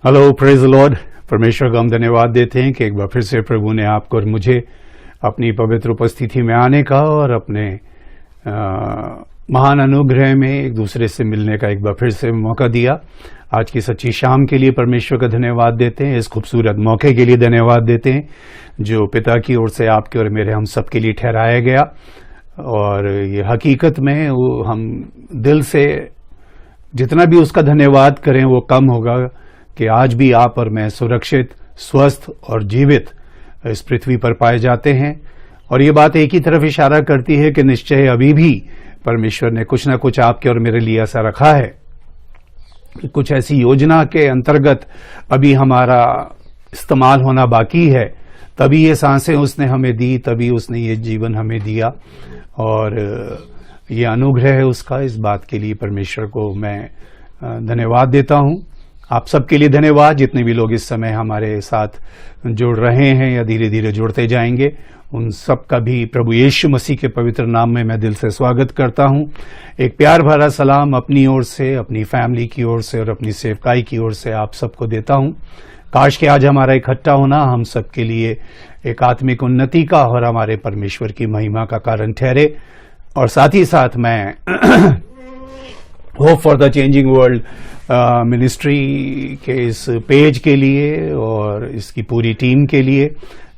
Hello, praise the Lord. परमेश्वर को हम धन्यवाद देते हैं कि एक बार फिर से प्रभु ने आपको और मुझे अपनी पवित्र उपस्थिति में आने का और अपने महान अनुग्रह में एक दूसरे से मिलने का एक बार फिर से मौका दिया। आज की सच्ची शाम के लिए परमेश्वर का धन्यवाद देते हैं। इस खूबसूरत मौके के लिए धन्यवाद देते हैं जो पिता की ओर से आपके और मेरे हम सब के लिए ठहराया गया। और ये हकीकत में हम दिल से जितना भी उसका धन्यवाद करें वो कम होगा कि आज भी आप और मैं सुरक्षित, स्वस्थ और जीवित इस पृथ्वी पर पाए जाते हैं। और ये बात एक ही तरफ इशारा करती है कि निश्चय अभी भी परमेश्वर ने कुछ ना कुछ आपके और मेरे लिए ऐसा रखा है कि कुछ ऐसी योजना के अंतर्गत अभी हमारा इस्तेमाल होना बाकी है। तभी ये सांसें उसने हमें दी, तभी उसने ये जीवन हमें दिया और ये अनुग्रह है उसका। इस बात के लिए परमेश्वर को मैं धन्यवाद देता हूं। आप सबके लिए धन्यवाद, जितने भी लोग इस समय हमारे साथ जुड़ रहे हैं या धीरे धीरे जुड़ते जाएंगे, उन सब का भी प्रभु यीशु मसीह के पवित्र नाम में मैं दिल से स्वागत करता हूं। एक प्यार भरा सलाम अपनी ओर से, अपनी फैमिली की ओर से और अपनी सेवकाई की ओर से आप सबको देता हूं। काश कि आज हमारा इकट्ठा होना हम सबके लिए एक आत्मिक उन्नति का और हमारे परमेश्वर की महिमा का कारण ठहरे। और साथ ही साथ मैं hope for the changing world ministry के इस पेज के लिए और इसकी पूरी टीम के लिए,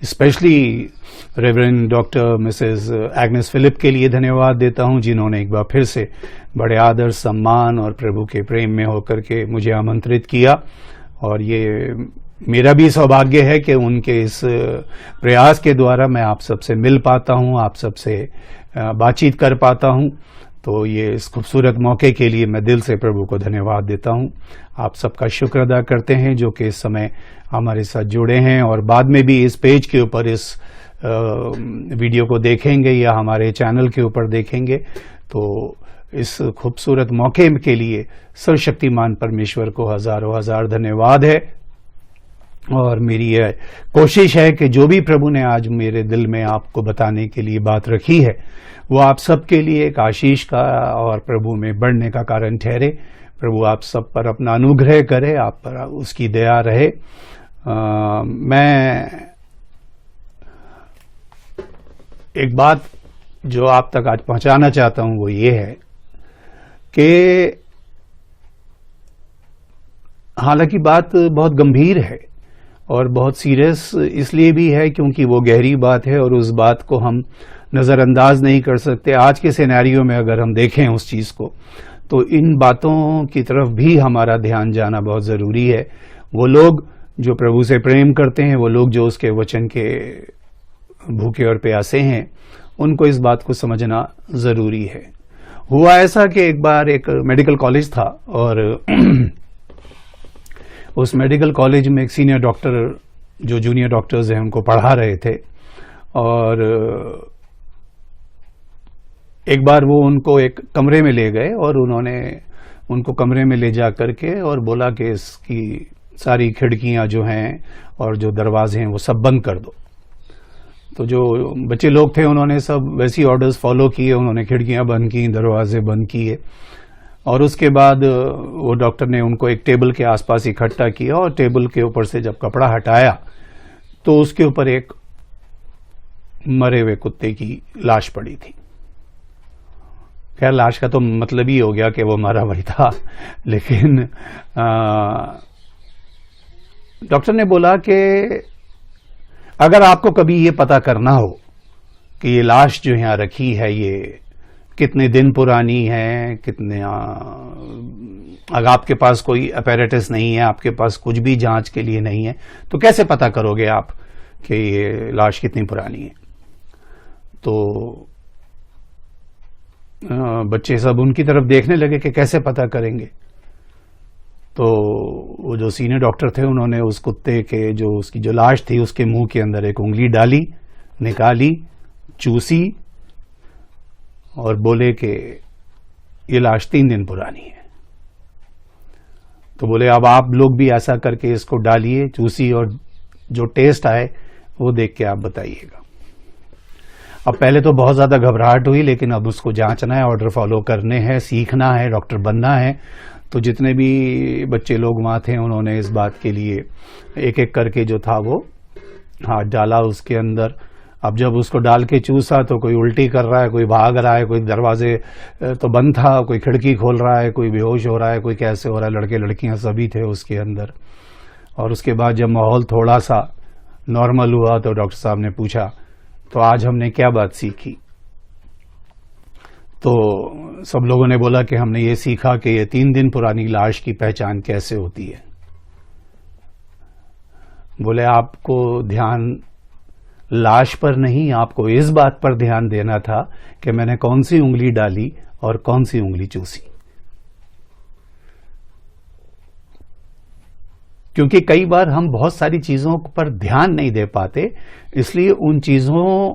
specially reverend doctor Mrs Agnes Philip के लिए धन्यवाद देता हूं, जिन्होंने एक बार फिर से बड़े आदर, सम्मान और प्रभु के प्रेम में होकर के मुझे आमंत्रित किया। और ये मेरा भी सौभाग्य है कि उनके इस प्रयास के द्वारा मैं आप सबसे मिल पाता हूं, आप सबसे बातचीत कर पाता हूं। तो ये इस खूबसूरत मौके के लिए मैं दिल से प्रभु को धन्यवाद देता हूं। आप सबका शुक्र अदा करते हैं जो कि इस समय हमारे साथ जुड़े हैं और बाद में भी इस पेज के ऊपर इस वीडियो को देखेंगे या हमारे चैनल के ऊपर देखेंगे। तो इस खूबसूरत मौके के लिए सर्वशक्तिमान परमेश्वर को हजारों हजार धन्यवाद है। और मेरी यह कोशिश है कि जो भी प्रभु ने आज मेरे दिल में आपको बताने के लिए बात रखी है वो आप सबके लिए एक आशीष का और प्रभु में बढ़ने का कारण ठहरे। प्रभु आप सब पर अपना अनुग्रह करे, आप पर उसकी दया रहे। मैं एक बात जो आप तक आज पहुंचाना चाहता हूं वो ये है कि हालांकि बात बहुत गंभीर है और बहुत सीरियस इसलिए भी है क्योंकि वो गहरी बात है और उस बात को हम नज़रअंदाज नहीं कर सकते। आज के सिनेरियो में अगर हम देखें उस चीज़ को तो इन बातों की तरफ भी हमारा ध्यान जाना बहुत ज़रूरी है। वो लोग जो प्रभु से प्रेम करते हैं, वो लोग जो उसके वचन के भूखे और प्यासे हैं, उनको इस बात को समझना ज़रूरी है। हुआ ऐसा कि एक बार एक मेडिकल कॉलेज था और उस मेडिकल कॉलेज में एक सीनियर डॉक्टर जो जूनियर डॉक्टर्स हैं उनको पढ़ा रहे थे और एक बार वो उनको एक कमरे में ले गए और उन्होंने उनको कमरे में ले जा करके और बोला कि इसकी सारी खिड़कियां जो हैं और जो दरवाजे हैं वो सब बंद कर दो। तो जो बच्चे लोग थे उन्होंने सब वैसी ऑर्डर्स फॉलो किए, उन्होंने खिड़कियां बंद की, दरवाजे बंद किए और उसके बाद वो डॉक्टर ने उनको एक टेबल के आसपास इकट्ठा किया और टेबल के ऊपर से जब कपड़ा हटाया तो उसके ऊपर एक मरे हुए कुत्ते की लाश पड़ी थी। खैर लाश का तो मतलब ही हो गया कि वो मरा हुआ था, लेकिन डॉक्टर ने बोला कि अगर आपको कभी ये पता करना हो कि ये लाश जो यहाँ रखी है ये कितने दिन पुरानी है, कितने अगर आपके पास कोई अपैरेटस नहीं है, आपके पास कुछ भी जांच के लिए नहीं है, तो कैसे पता करोगे आप कि ये लाश कितनी पुरानी है। तो बच्चे सब उनकी तरफ देखने लगे कि कैसे पता करेंगे। तो वो जो सीनियर डॉक्टर थे उन्होंने उस कुत्ते के जो उसकी जो लाश थी उसके मुंह के अंदर एक उंगली डाली, निकाली, चूसी और बोले कि ये लाश 3 दिन पुरानी है। तो बोले अब आप लोग भी ऐसा करके इसको डालिए, चूसी और जो टेस्ट आए वो देख के आप बताइएगा। अब पहले तो बहुत ज्यादा घबराहट हुई, लेकिन अब उसको जांचना है, ऑर्डर फॉलो करने हैं, सीखना है, डॉक्टर बनना है। तो जितने भी बच्चे लोग वहाँ थे उन्होंने इस बात के लिए एक एक करके जो था वो हाथ डाला उसके अंदर। अब जब उसको डाल के चूसा तो कोई उल्टी कर रहा है, कोई भाग रहा है, कोई दरवाजे तो बंद था, कोई खिड़की खोल रहा है, कोई बेहोश हो रहा है, कोई कैसे हो रहा है, लड़के लड़कियां सभी थे उसके अंदर। और उसके बाद जब माहौल थोड़ा सा नॉर्मल हुआ तो डॉक्टर साहब ने पूछा तो आज हमने क्या बात सीखी। तो सब लोगों ने बोला कि हमने ये सीखा कि ये 3 दिन पुरानी लाश की पहचान कैसे होती है। बोले आपको ध्यान लाश पर नहीं, आपको इस बात पर ध्यान देना था कि मैंने कौन सी उंगली डाली और कौन सी उंगली चूसी। क्योंकि कई बार हम बहुत सारी चीजों पर ध्यान नहीं दे पाते, इसलिए उन चीजों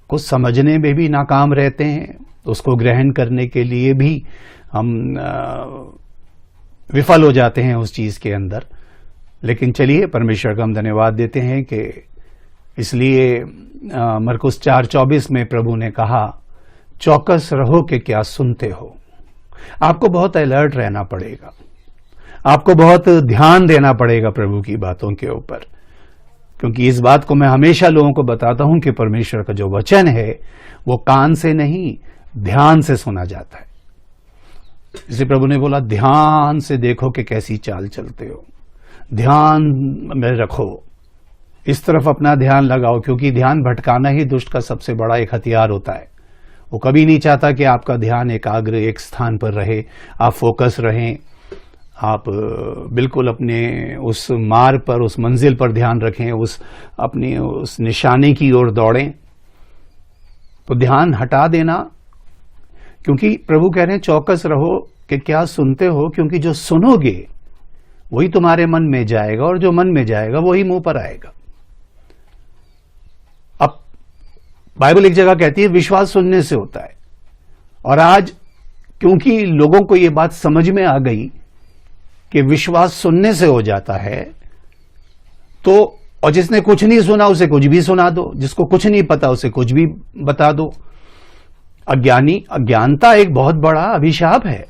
को समझने में भी नाकाम रहते हैं, उसको ग्रहण करने के लिए भी हम विफल हो जाते हैं उस चीज के अंदर। लेकिन चलिए परमेश्वर का हम धन्यवाद देते हैं कि इसलिए मरकुस 4:24 में प्रभु ने कहा चौकस रहो कि क्या सुनते हो। आपको बहुत अलर्ट रहना पड़ेगा, आपको बहुत ध्यान देना पड़ेगा प्रभु की बातों के ऊपर, क्योंकि इस बात को मैं हमेशा लोगों को बताता हूं कि परमेश्वर का जो वचन है वो कान से नहीं ध्यान से सुना जाता है। इसे प्रभु ने बोला ध्यान से देखो कि कैसी चाल चलते हो, ध्यान में रखो, इस तरफ अपना ध्यान लगाओ, क्योंकि ध्यान भटकाना ही दुष्ट का सबसे बड़ा एक हथियार होता है। वो कभी नहीं चाहता कि आपका ध्यान एकाग्र एक स्थान पर रहे, आप फोकस रहें, आप बिल्कुल अपने उस मार्ग पर, उस मंजिल पर ध्यान रखें, अपनी उस निशाने की ओर दौड़ें। तो ध्यान हटा देना, क्योंकि प्रभु कह रहे हैं चौकस रहो कि क्या सुनते हो, क्योंकि जो सुनोगे वही तुम्हारे मन में जाएगा और जो मन में जाएगा वही मुंह पर आएगा। अब बाइबल एक जगह कहती है विश्वास सुनने से होता है, और आज क्योंकि लोगों को यह बात समझ में आ गई कि विश्वास सुनने से हो जाता है, तो और जिसने कुछ नहीं सुना उसे कुछ भी सुना दो, जिसको कुछ नहीं पता उसे कुछ भी बता दो। अज्ञानता एक बहुत बड़ा अभिशाप है।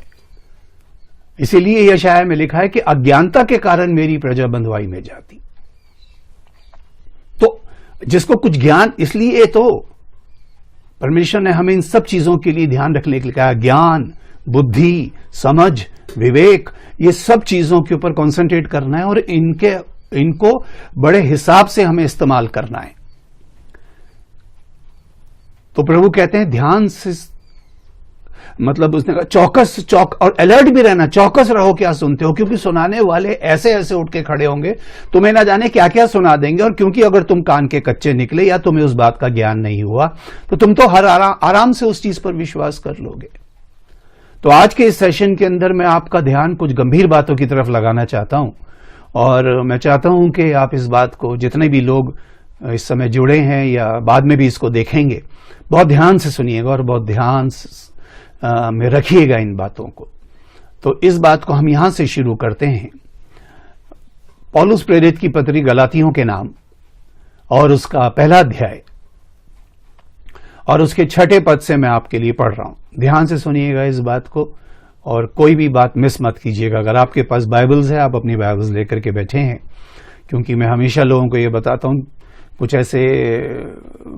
इसीलिए यशाया में लिखा है कि अज्ञानता के कारण मेरी प्रजा बंधुआई में जाती। तो जिसको कुछ ज्ञान, इसलिए तो परमेश्वर ने हमें इन सब चीजों के लिए ध्यान रखने के लिए कहा, ज्ञान, बुद्धि, समझ, विवेक, ये सब चीजों के ऊपर कंसंट्रेट करना है और इनको बड़े हिसाब से हमें इस्तेमाल करना है। तो प्रभु कहते हैं ध्यान से, मतलब उसने कहा और अलर्ट भी रहना, चौकस रहो क्या सुनते हो, क्योंकि सुनाने वाले ऐसे ऐसे उठ के खड़े होंगे, तुम्हें ना जाने क्या क्या सुना देंगे। और क्योंकि अगर तुम कान के कच्चे निकले या तुम्हें उस बात का ज्ञान नहीं हुआ तो तुम तो हर आराम से उस चीज पर विश्वास कर लोगे। तो आज के इस सेशन के अंदर मैं आपका ध्यान कुछ गंभीर बातों की तरफ लगाना चाहता हूं, और मैं चाहता हूं कि आप इस बात को, जितने भी लोग इस समय जुड़े हैं या बाद में भी इसको देखेंगे, बहुत ध्यान से सुनिएगा और बहुत ध्यान में रखिएगा इन बातों को। तो इस बात को हम यहां से शुरू करते हैं। पौलुस प्रेरित की पत्री गलातियों के नाम और उसका 1 अध्याय और उसके 6 पद से मैं आपके लिए पढ़ रहा हूं। ध्यान से सुनिएगा इस बात को और कोई भी बात मिस मत कीजिएगा। अगर आपके पास बाइबल्स है, आप अपनी बाइबल्स लेकर के बैठे हैं, क्योंकि मैं हमेशा लोगों को ये बताता हूं, कुछ ऐसे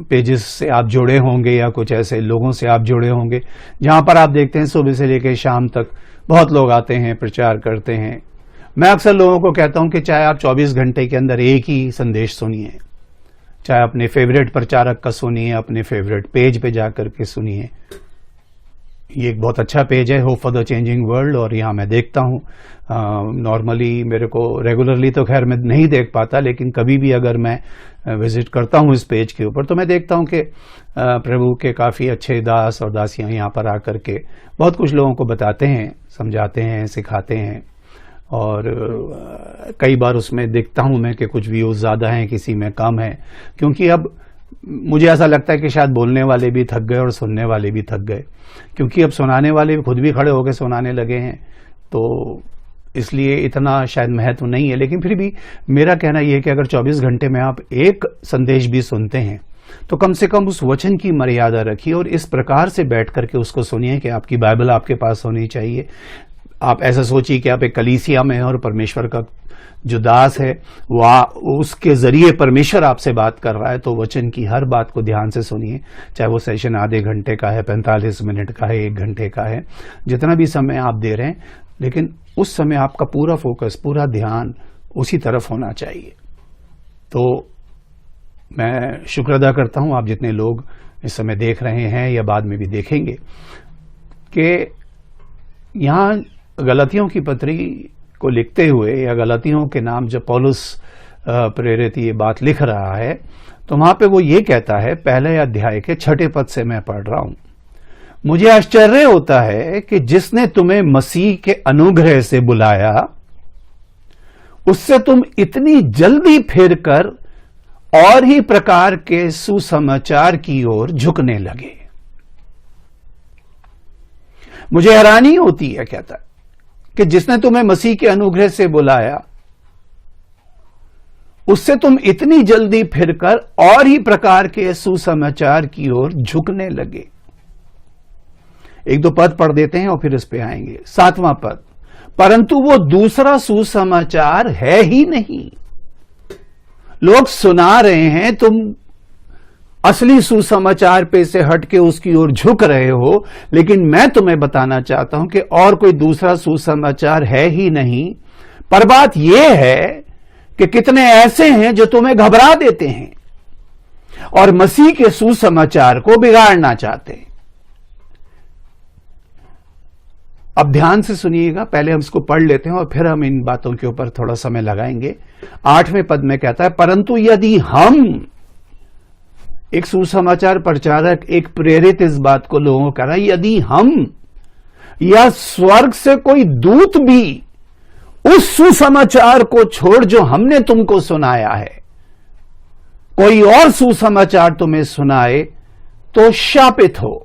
पेजेस से आप जुड़े होंगे या कुछ ऐसे लोगों से आप जुड़े होंगे जहां पर आप देखते हैं सुबह से लेकर शाम तक बहुत लोग आते हैं, प्रचार करते हैं। मैं अक्सर लोगों को कहता हूं कि चाहे आप 24 घंटे के अंदर एक ही संदेश सुनिए, चाहे अपने फेवरेट प्रचारक का सुनिए, अपने फेवरेट पेज पे जाकर के सुनिए। ये एक बहुत अच्छा पेज है, hope for the changing world, और यहाँ मैं देखता हूँ नॉर्मली, मेरे को रेगुलरली तो खैर मैं नहीं देख पाता, लेकिन कभी भी अगर मैं विजिट करता हूँ इस पेज के ऊपर तो मैं देखता हूँ कि प्रभु के काफ़ी अच्छे दास और दासियाँ यहाँ पर आकर के बहुत कुछ लोगों को बताते हैं, समझाते हैं, सिखाते हैं। और कई बार उसमें देखता हूं मैं कि कुछ व्यूज ज़्यादा हैं, किसी में कम है, क्योंकि अब मुझे ऐसा लगता है कि शायद बोलने वाले भी थक गए और सुनने वाले भी थक गए, क्योंकि अब सुनाने वाले खुद भी खड़े होकर सुनाने लगे हैं, तो इसलिए इतना शायद महत्व नहीं है। लेकिन फिर भी मेरा कहना यह है कि अगर 24 घंटे में आप एक संदेश भी सुनते हैं तो कम से कम उस वचन की मर्यादा रखिए और इस प्रकार से बैठ करके उसको सुनिए कि आपकी बाइबल आपके पास होनी चाहिए, आप ऐसा सोचिए कि आप एक कलीसिया में हैं और परमेश्वर का जो दास है वो उसके जरिए परमेश्वर आपसे बात कर रहा है, तो वचन की हर बात को ध्यान से सुनिए, चाहे वो सेशन आधे घंटे का है, 45 मिनट का है, 1 घंटे का है, जितना भी समय आप दे रहे हैं, लेकिन उस समय आपका पूरा फोकस, पूरा ध्यान उसी तरफ होना चाहिए। तो मैं शुक्र अदा करता हूं आप जितने लोग इस समय देख रहे हैं या बाद में भी देखेंगे कि यहां गलतियों की पत्री को लिखते हुए या गलतियों के नाम जब पौलुस प्रेरित ये बात लिख रहा है, तो वहां पे वो ये कहता है, पहले अध्याय के 6 पद से मैं पढ़ रहा हूं, मुझे आश्चर्य होता है कि जिसने तुम्हें मसीह के अनुग्रह से बुलाया उससे तुम इतनी जल्दी फिरकर और ही प्रकार के सुसमाचार की ओर झुकने लगे। मुझे हैरानी होती है, कहता है, कि जिसने तुम्हें मसीह के अनुग्रह से बुलाया उससे तुम इतनी जल्दी फिरकर और ही प्रकार के सुसमाचार की ओर झुकने लगे। 1-2 पद पढ़ देते हैं और फिर इस पे आएंगे। 7वां पद, परंतु वो दूसरा सुसमाचार है ही नहीं। लोग सुना रहे हैं, तुम असली सुसमाचार पे से हट के उसकी ओर झुक रहे हो, लेकिन मैं तुम्हें बताना चाहता हूं कि और कोई दूसरा सुसमाचार है ही नहीं। पर बात यह है कि कितने ऐसे हैं जो तुम्हें घबरा देते हैं और मसीह के सुसमाचार को बिगाड़ना चाहते हैं। अब ध्यान से सुनिएगा, पहले हम इसको पढ़ लेते हैं और फिर हम इन बातों के ऊपर थोड़ा समय लगाएंगे। 8वें पद में कहता है, परंतु यदि हम, एक सुसमाचार प्रचारक, एक प्रेरित इस बात को लोगों को कह रहा है, यदि हम या स्वर्ग से कोई दूत भी उस सुसमाचार को छोड़ जो हमने तुमको सुनाया है, कोई और सुसमाचार तुम्हें सुनाए तो शापित हो।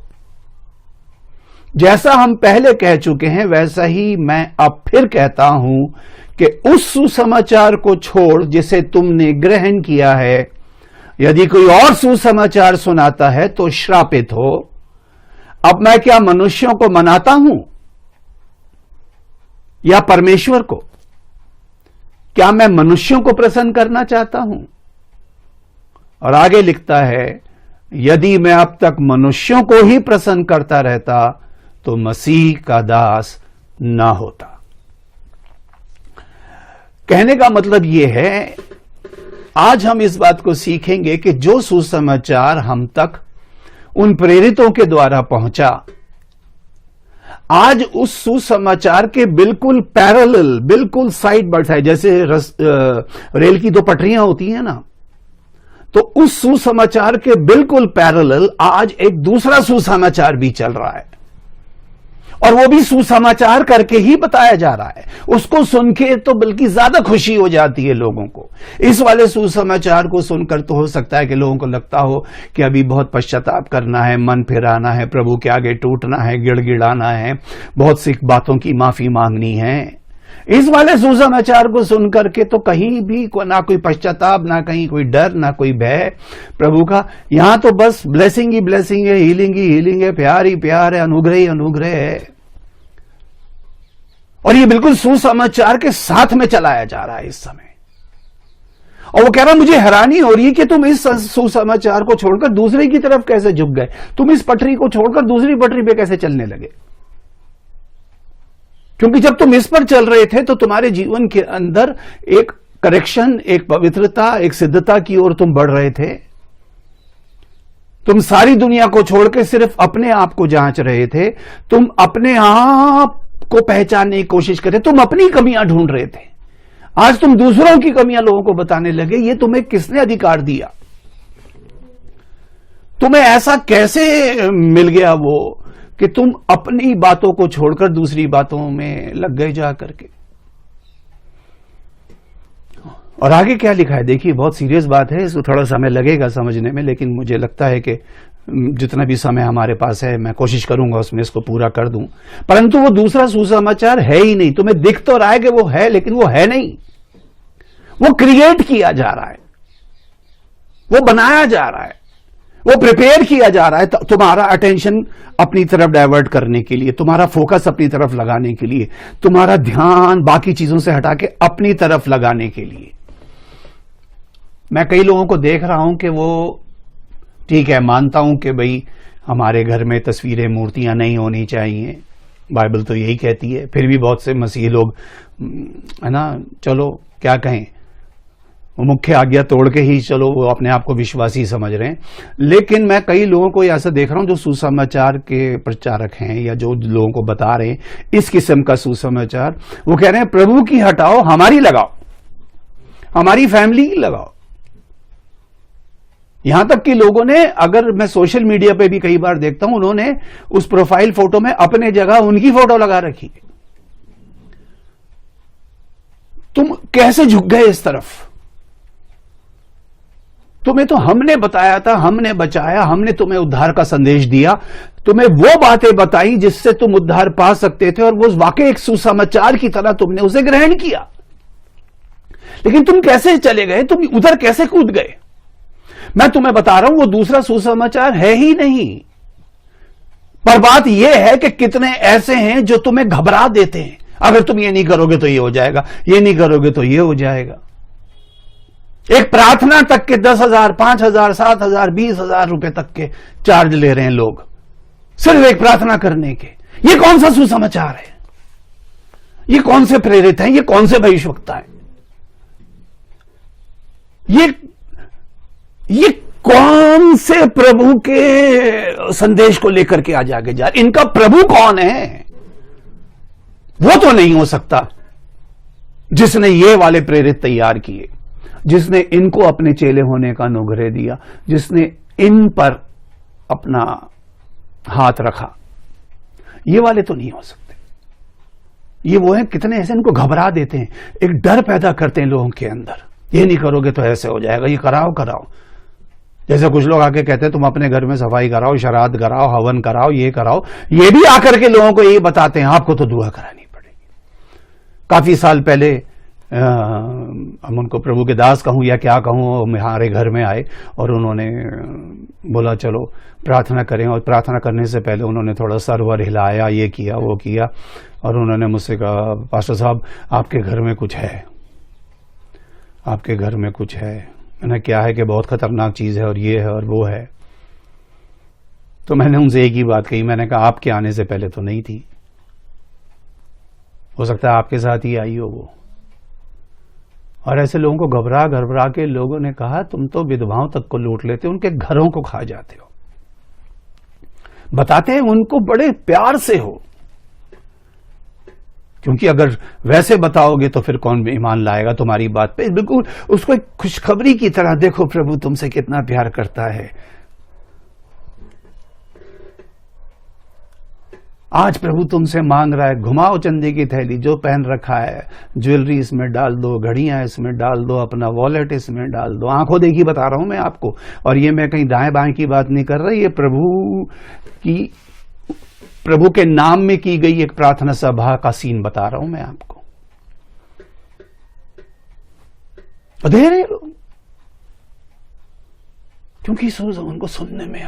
जैसा हम पहले कह चुके हैं वैसा ही मैं अब फिर कहता हूं कि उस सुसमाचार को छोड़ जिसे तुमने ग्रहण किया है, यदि कोई और सुसमाचार सुनाता है तो श्रापित हो। अब मैं क्या मनुष्यों को मनाता हूं या परमेश्वर को? क्या मैं मनुष्यों को प्रसन्न करना चाहता हूं? और आगे लिखता है, यदि मैं अब तक मनुष्यों को ही प्रसन्न करता रहता तो मसीह का दास ना होता। कहने का मतलब यह है, आज हम इस बात को सीखेंगे कि जो सुसमाचार हम तक उन प्रेरितों के द्वारा पहुंचा, आज उस सुसमाचार के बिल्कुल पैरेलल, बिल्कुल साइड बाय साइड, जैसे रेल की 2 पटरियां होती हैं ना, तो उस सुसमाचार के बिल्कुल पैरेलल आज एक दूसरा सुसमाचार भी चल रहा है, और वो भी सुसमाचार करके ही बताया जा रहा है। उसको सुन के तो बल्कि ज्यादा खुशी हो जाती है लोगों को। इस वाले सुसमाचार को सुनकर तो हो सकता है कि लोगों को लगता हो कि अभी बहुत पश्चाताप करना है, मन फिराना है, प्रभु के आगे टूटना है, गिड़गिड़ाना है, बहुत सी बातों की माफी मांगनी है। इस वाले सुसमाचार को सुनकर के तो कहीं भी ना कोई पश्चाताप, ना कहीं कोई डर, ना कोई भय प्रभु का। यहां तो बस ब्लेसिंग ही ब्लेसिंग है, हीलिंग ही हीलिंग है, प्यार ही प्यार है, अनुग्रह ही अनुग्रह है। और ये बिल्कुल सुसमाचार के साथ में चलाया जा रहा है इस समय। और वो कह रहा, मुझे हैरानी हो रही है कि तुम इस सुसमाचार को छोड़कर दूसरे की तरफ कैसे झुक गए, तुम इस पटरी को छोड़कर दूसरी पटरी पे कैसे चलने लगे। क्योंकि जब तुम इस पर चल रहे थे तो तुम्हारे जीवन के अंदर एक करेक्शन, एक पवित्रता, एक सिद्धता की ओर तुम बढ़ रहे थे। तुम सारी दुनिया को छोड़ के सिर्फ अपने आप को जांच रहे थे, तुम अपने आप को पहचानने की कोशिश कर रहे, तुम अपनी कमियां ढूंढ रहे थे। आज तुम दूसरों की कमियां लोगों को बताने लगे। ये तुम्हें किसने अधिकार दिया? तुम्हें ऐसा कैसे मिल गया वो कि तुम अपनी बातों को छोड़कर दूसरी बातों में लग गए जा करके? और आगे क्या लिखा है देखिए, बहुत सीरियस बात है, इसको थोड़ा समय लगेगा समझने में, लेकिन मुझे लगता है कि जितना भी समय हमारे पास है मैं कोशिश करूंगा उसमें इसको पूरा कर दूं। परंतु वो दूसरा सुसमाचार है ही नहीं। तुम्हें दिख तो रहा है कि वो है, लेकिन वो है नहीं। वो क्रिएट किया जा रहा है, वो बनाया जा रहा है, वो प्रिपेयर किया जा रहा है तुम्हारा अटेंशन अपनी तरफ डाइवर्ट करने के लिए, तुम्हारा फोकस अपनी तरफ लगाने के लिए, तुम्हारा ध्यान बाकी चीजों से हटा के अपनी तरफ लगाने के लिए। मैं कई लोगों को देख रहा हूं कि वो ठीक है, मानता हूं कि भाई हमारे घर में तस्वीरें, मूर्तियां नहीं होनी चाहिए, बाइबल तो यही कहती है, फिर भी बहुत से मसीही लोग, है ना, चलो क्या कहें, वो मुख्य आज्ञा तोड़ के ही चलो वो अपने आप को विश्वासी समझ रहे हैं। लेकिन मैं कई लोगों को ऐसा देख रहा हूं जो सुसमाचार के प्रचारक हैं या जो लोगों को बता रहे हैं इस किस्म का सुसमाचार, वो कह रहे हैं प्रभु की हटाओ, हमारी लगाओ, हमारी फैमिली की लगाओ। यहां तक कि लोगों ने, अगर मैं सोशल मीडिया पे भी कई बार देखता हूं, उन्होंने उस प्रोफाइल फोटो में अपने जगह उनकी फोटो लगा रखी। तुम कैसे झुक गए इस तरफ? तुम्हें तो हमने बताया था, हमने बचाया, हमने तुम्हें उद्धार का संदेश दिया, तुम्हें वो बातें बताई जिससे तुम उद्धार पा सकते थे, और वो वाकई एक सुसमाचार की तरह तुमने उसे ग्रहण किया। लेकिन तुम कैसे चले गए, तुम उधर कैसे कूद गए? मैं तुम्हें बता रहा हूं वो दूसरा सुसमाचार है ही नहीं। पर बात यह है कि कितने ऐसे हैं जो तुम्हें घबरा देते हैं, अगर तुम ये नहीं करोगे तो ये हो जाएगा, ये नहीं करोगे तो ये हो जाएगा। एक प्रार्थना तक के 10,000, 5,000, 7,000, 20,000 रुपए तक के चार्ज ले रहे हैं लोग सिर्फ एक प्रार्थना करने के। ये कौन सा सुसमाचार है? ये कौन से प्रेरित हैं? ये कौन से भविष्यवक्ता हैं? ये कौन से प्रभु के संदेश को लेकर के आज आगे जा रहे? इनका प्रभु कौन है? वो तो नहीं हो सकता जिसने ये वाले प्रेरित तैयार किए, जिसने इनको अपने चेले होने का अनुग्रह दिया, जिसने इन पर अपना हाथ रखा। ये वाले तो नहीं हो सकते। ये वो हैं, कितने ऐसे इनको घबरा देते हैं, एक डर पैदा करते हैं लोगों के अंदर। ये नहीं करोगे तो ऐसे हो जाएगा, ये कराओ कराओ। जैसे कुछ लोग आके कहते हैं तुम अपने घर में सफाई कराओ, श्राद्ध कराओ, हवन कराओ, ये कराओ। ये भी आकर के लोगों को ये बताते हैं आपको तो दुआ करानी पड़ेगी। काफी साल पहले हम उनको प्रभु के दास कहूं या क्या कहूं, हमारे घर में आए और उन्होंने बोला चलो प्रार्थना करें, और प्रार्थना करने से पहले उन्होंने थोड़ा सरवर हिलाया, ये किया वो किया, और उन्होंने मुझसे कहा पास्टर साहब आपके घर में कुछ है, आपके घर में कुछ है। मैंने क्या है कि बहुत खतरनाक चीज है और ये है और वो है। तो मैंने उनसे एक ही बात कही, मैंने कहा आपके आने से पहले तो नहीं थी, हो सकता है आपके साथ ही आई हो वो। और ऐसे लोगों को घबरा घबरा के लोगों ने कहा तुम तो विधवाओं तक को लूट लेते हो, उनके घरों को खा जाते हो। बताते हैं उनको बड़े प्यार से हो, क्योंकि अगर वैसे बताओगे तो फिर कौन ईमान लाएगा तुम्हारी बात पे। बिल्कुल उसको एक खुशखबरी की तरह, देखो प्रभु तुमसे कितना प्यार करता है, आज प्रभु तुमसे मांग रहा है, घुमाओ चंदी की थैली, जो पहन रखा है ज्वेलरी इसमें डाल दो, घड़ियां इसमें डाल दो, अपना वॉलेट इसमें डाल दो। आंखों देखी बता रहा हूं मैं आपको, और ये मैं कहीं दाएं बाएं की बात नहीं कर रहा, ये प्रभु के नाम में की गई एक प्रार्थना सभा का सीन बता रहा हूं मैं आपको। दे रहे लोग, क्योंकि उनको सुनने में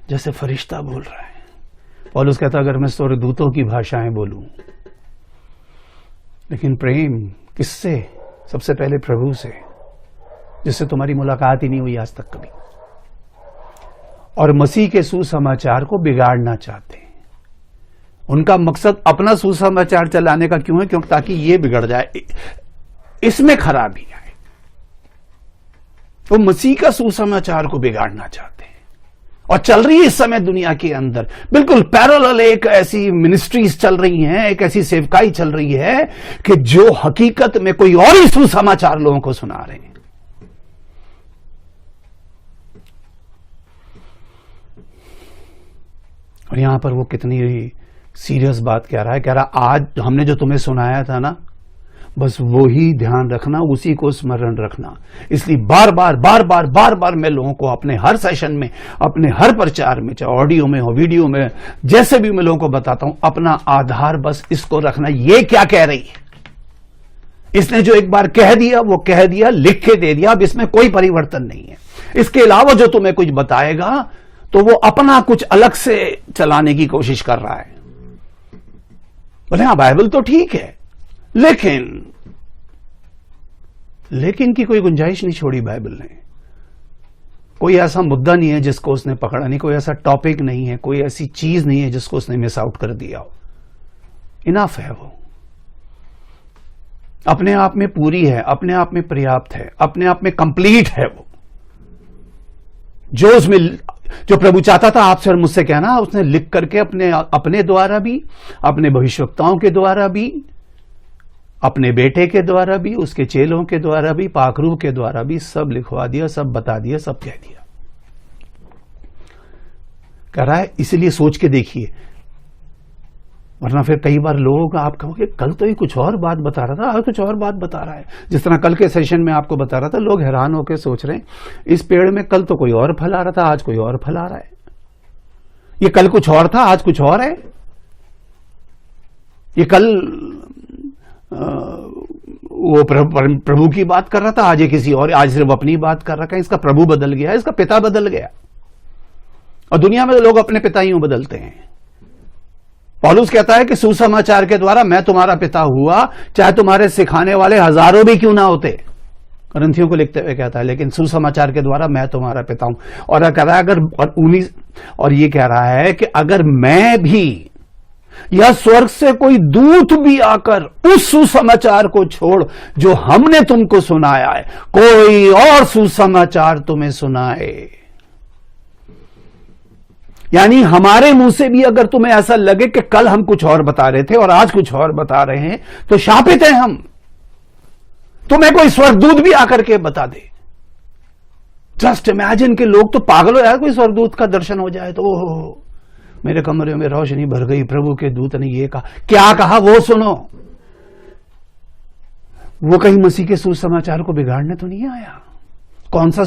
जैसे फरिश्ता बोल रहा है। पौलुस कहता अगर मैं स्वर्गदूतों की भाषाएं बोलूं, लेकिन प्रेम किससे? सबसे पहले प्रभु से, जिससे तुम्हारी मुलाकात ही नहीं हुई आज तक कभी, और मसीह के सुसमाचार को बिगाड़ना चाहते हैं। उनका मकसद अपना सुसमाचार चलाने का क्यों है? क्योंकि ताकि ये बिगड़ जाए, इसमें खराबी आए। वो मसीह का सुसमाचार को बिगाड़ना चाहते हैं, और चल रही है इस समय दुनिया के अंदर बिल्कुल पैरेलल एक ऐसी मिनिस्ट्रीज चल रही हैं, एक ऐसी सेवकाई चल रही है कि जो हकीकत में कोई और ही सुसमाचार लोगों को सुना रहे हैं। और यहां पर वो कितनी सीरियस बात कह रहा है, कह रहा आज हमने जो तुम्हें सुनाया था ना, बस वो ही ध्यान रखना, उसी को स्मरण रखना। इसलिए बार बार मैं लोगों को अपने हर सेशन में, अपने हर प्रचार में, चाहे ऑडियो में हो, वीडियो में, जैसे भी मैं लोगों को बताता हूं, अपना आधार बस इसको रखना, ये क्या कह रही है। इसने जो एक बार कह दिया वो कह दिया, लिख के दे दिया, अब इसमें कोई परिवर्तन नहीं है। इसके अलावा जो तुम्हें कुछ बताएगा तो वो अपना कुछ अलग से चलाने की कोशिश कर रहा है। बोले हाँ बाइबल तो ठीक है, लेकिन की कोई गुंजाइश नहीं छोड़ी बाइबल ने। कोई ऐसा मुद्दा नहीं है जिसको उसने पकड़ा नहीं, कोई ऐसा टॉपिक नहीं है, कोई ऐसी चीज नहीं है जिसको उसने मिस आउट कर दिया हो। इनफ है, वो अपने आप में पूरी है, अपने आप में पर्याप्त है, अपने आप में कंप्लीट है। वो जो उसमें जो प्रभु चाहता था आपसे और मुझसे कहना, उसने लिख करके अपने द्वारा भी, अपने भविष्यवक्ताओं के द्वारा भी, अपने बेटे के द्वारा भी, उसके चेलों के द्वारा भी, पाखरू के द्वारा भी सब लिखवा दिया, सब बता दिया, सब कह दिया। कह रहा है इसलिए सोच के देखिए, वरना फिर कई बार लोग आप कहोगे कल तो ये कुछ और बात बता रहा था, आज कुछ और बात बता रहा है। जिस तरह कल के सेशन में आपको बता रहा था, लोग हैरान होकर सोच रहे हैं इस पेड़ में कल तो कोई और फल आ रहा था, आज कोई और फल आ रहा है। ये कल कुछ और था, आज कुछ और है। ये कल वो प्रभु की बात कर रहा था, आज ये किसी और, आज सिर्फ अपनी बात कर रखा है। इसका प्रभु बदल गया, इसका पिता बदल गया। और दुनिया में लोग अपने पिता यूं बदलते हैं। पौलुस कहता है कि सुसमाचार के द्वारा मैं तुम्हारा पिता हुआ, चाहे तुम्हारे सिखाने वाले हजारों भी क्यों ना होते। करंथियों को लिखते हुए कहता है लेकिन सुसमाचार के द्वारा मैं तुम्हारा पिता हूं। और कह रहा है और ये कह रहा है कि अगर मैं भी या स्वर्ग से कोई दूत भी आकर उस सुसमाचार को छोड़ जो हमने तुमको सुनाया है, कोई और सुसमाचार तुम्हें सुनाए, यानी हमारे मुंह से भी अगर तुम्हें ऐसा लगे कि कल हम कुछ और बता रहे थे और आज कुछ और बता रहे हैं, तो शापित हैं हम। तुम्हें कोई स्वर्गदूत भी आकर के बता दे, जस्ट इमेजिन के लोग तो पागल हो जाए, कोई स्वर्गदूत का दर्शन हो जाए तो ओहो मेरे कमरे में रोशनी भर गई, प्रभु के दूत ने ये कहा। क्या कहा वो सुनो। वो कहीं मसीह के सुसमाचार को बिगाड़ने तो नहीं आया। कौन सा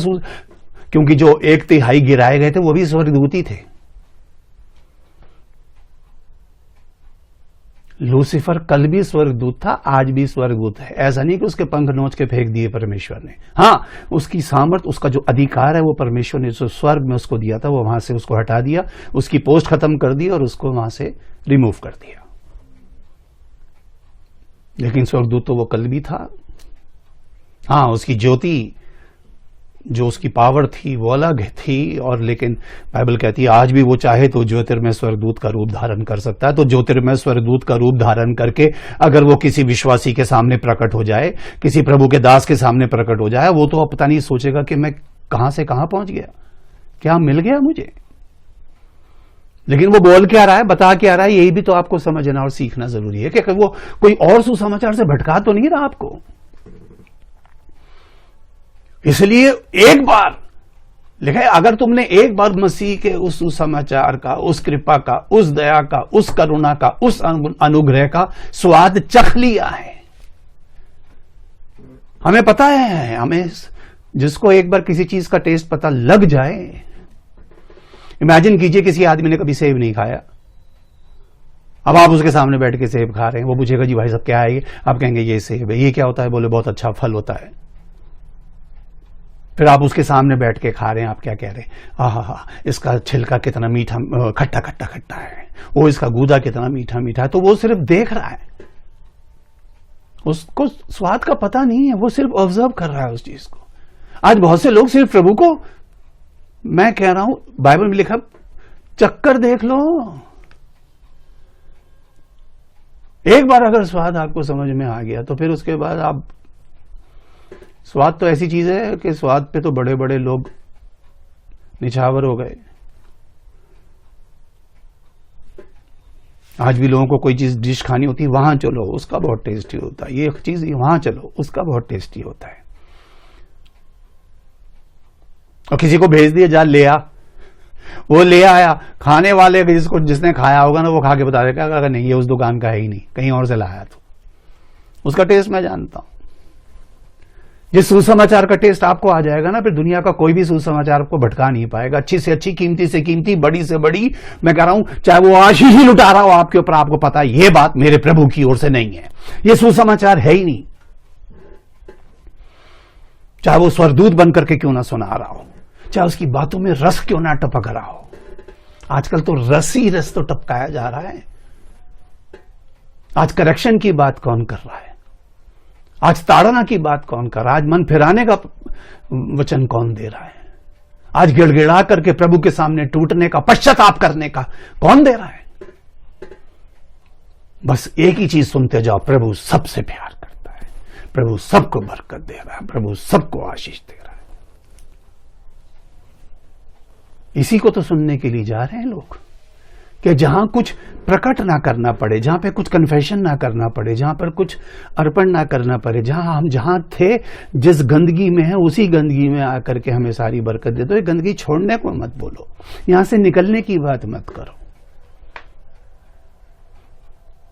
क्योंकि जो 1/3 गिराए गए थे वो भी स्वर्गदूत ही थे। लूसीफर कल भी स्वर्गदूत था, आज भी स्वर्गदूत है। ऐसा नहीं कि उसके पंख नोच के फेंक दिए परमेश्वर ने। हाँ, उसकी सामर्थ, उसका जो अधिकार है वो परमेश्वर ने जो स्वर्ग में उसको दिया था वो वहां से उसको हटा दिया, उसकी पोस्ट खत्म कर दी और उसको वहां से रिमूव कर दिया। लेकिन स्वर्गदूत तो वो कल भी था। हाँ, उसकी ज्योति जो उसकी पावर थी वो अलग थी। और लेकिन बाइबल कहती है आज भी वो चाहे तो ज्योतिर्मय स्वर्गदूत का रूप धारण कर सकता है। तो ज्योतिर्मय स्वर्गदूत का रूप धारण करके अगर वो किसी विश्वासी के सामने प्रकट हो जाए, किसी प्रभु के दास के सामने प्रकट हो जाए, वो तो पता नहीं सोचेगा कि मैं कहां से कहां पहुंच गया, क्या मिल गया मुझे। लेकिन वो बोल क्या रहा है, बता क्या रहा है, यही भी तो आपको समझना और सीखना जरूरी है कि वो कोई और सुसमाचार से भटका तो नहीं रहा आपको। इसलिए एक बार लिखा है, अगर तुमने एक बार मसीह के उस सुसमाचार का, उस कृपा का, उस दया का, उस करुणा का, उस अनुग्रह का स्वाद चख लिया है। हमें पता है, हमें जिसको एक बार किसी चीज का टेस्ट पता लग जाए, इमेजिन कीजिए किसी आदमी ने कभी सेब नहीं खाया, अब आप उसके सामने बैठ के सेब खा रहे हैं, वो पूछेगा जी भाई साहब क्या है ये, आप कहेंगे ये सेब है। ये क्या होता है, बोले बहुत अच्छा फल होता है। फिर आप उसके सामने बैठ के खा रहे हैं, आप क्या कह रहे हैं, हा, इसका छिलका कितना मीठा, खट्टा खट्टा खट्टा है, वो इसका गूदा कितना मीठा मीठा है। तो वो सिर्फ देख रहा है, उसको स्वाद का पता नहीं है, वो सिर्फ ऑब्जर्व कर रहा है उस चीज को। आज बहुत से लोग सिर्फ प्रभु को, मैं कह रहा हूं बाइबल में लिखा, चक्कर देख लो। एक बार अगर स्वाद आपको समझ में आ गया तो फिर उसके बाद आप, स्वाद तो ऐसी चीज है कि स्वाद पे तो बड़े बड़े लोग निछावर हो गए। आज भी लोगों को कोई चीज डिश खानी होती है, वहां चलो उसका बहुत टेस्टी होता है, ये चीज वहां चलो उसका बहुत टेस्टी होता है। और किसी को भेज दिया, जा ले आ, वो ले आया, खाने वाले जिसने खाया होगा ना वो खा के बता देगा अगर नहीं ये उस दुकान का है ही नहीं, कहीं और से लाया, तो उसका टेस्ट मैं जानता हूं। जिस सुसमाचार का टेस्ट आपको आ जाएगा ना, फिर दुनिया का कोई भी सुसमाचार आपको भटका नहीं पाएगा। अच्छी से अच्छी, कीमती से कीमती, बड़ी से बड़ी, मैं कह रहा हूं चाहे वो आशीष ही लुटा रहा हो आपके ऊपर, आपको पता है ये बात मेरे प्रभु की ओर से नहीं है, ये सुसमाचार है ही नहीं। चाहे वो स्वर्गदूत बनकर के क्यों ना सुना रहा हो, चाहे उसकी बातों में रस क्यों ना टपक रहा हो। आजकल तो रस ही रस तो टपकाया जा रहा है। आज करेक्शन की बात कौन कर रहा है, आज ताड़ना की बात कौन कर रहा है, आज मन फिराने का वचन कौन दे रहा है, आज गिड़गिड़ा करके प्रभु के सामने टूटने का, पश्चाताप करने का कौन दे रहा है। बस एक ही चीज सुनते जाओ, प्रभु सबसे प्यार करता है, प्रभु सबको बरकत दे रहा है, प्रभु सबको आशीष दे रहा है। इसी को तो सुनने के लिए जा रहे हैं लोग, कि जहां कुछ प्रकट ना करना पड़े, जहां पे कुछ कन्फेशन ना करना पड़े, जहां पर कुछ अर्पण ना करना पड़े, जहां हम जहां थे जिस गंदगी में है उसी गंदगी में आकर के हमें सारी बरकत दे दो। ये गंदगी छोड़ने को मत बोलो, यहां से निकलने की बात मत करो।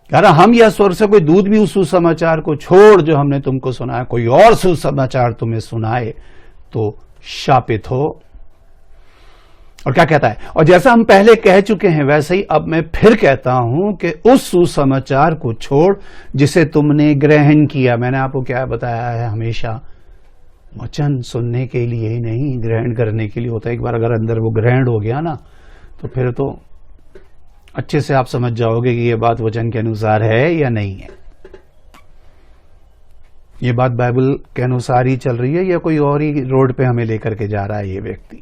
यार हम या स्वर्ग से कोई दूध भी उस सुसमाचार को छोड़ जो हमने तुमको सुनाया, कोई और सुसमाचार तुम्हें सुनाए तो शापित हो। और क्या कहता है, और जैसा हम पहले कह चुके हैं वैसे ही अब मैं फिर कहता हूं कि उस सुसमाचार को छोड़ जिसे तुमने ग्रहण किया। मैंने आपको क्या बताया है, हमेशा वचन सुनने के लिए ही नहीं, ग्रहण करने के लिए होता है। एक बार अगर अंदर वो ग्रहण हो गया ना, तो फिर तो अच्छे से आप समझ जाओगे कि ये बात वचन के अनुसार है या नहीं है, ये बात बाइबल के अनुसार ही चल रही है या कोई और ही रोड पे हमें लेकर के जा रहा है ये व्यक्ति,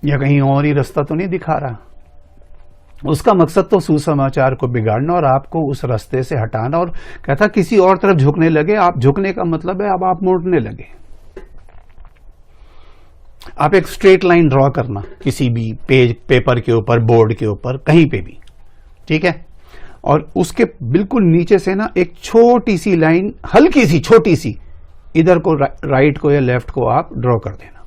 या कहीं और ही रास्ता तो नहीं दिखा रहा। उसका मकसद तो सुसमाचार को बिगाड़ना और आपको उस रास्ते से हटाना। और कहता किसी और तरफ झुकने लगे। आप झुकने का मतलब है अब आप मुड़ने लगे। आप एक स्ट्रेट लाइन ड्रॉ करना किसी भी पेज, पेपर के ऊपर, बोर्ड के ऊपर, कहीं पे भी, ठीक है, और उसके बिल्कुल नीचे से ना एक छोटी सी लाइन, हल्की सी छोटी सी, इधर को राइट को या लेफ्ट को आप ड्रॉ कर देना,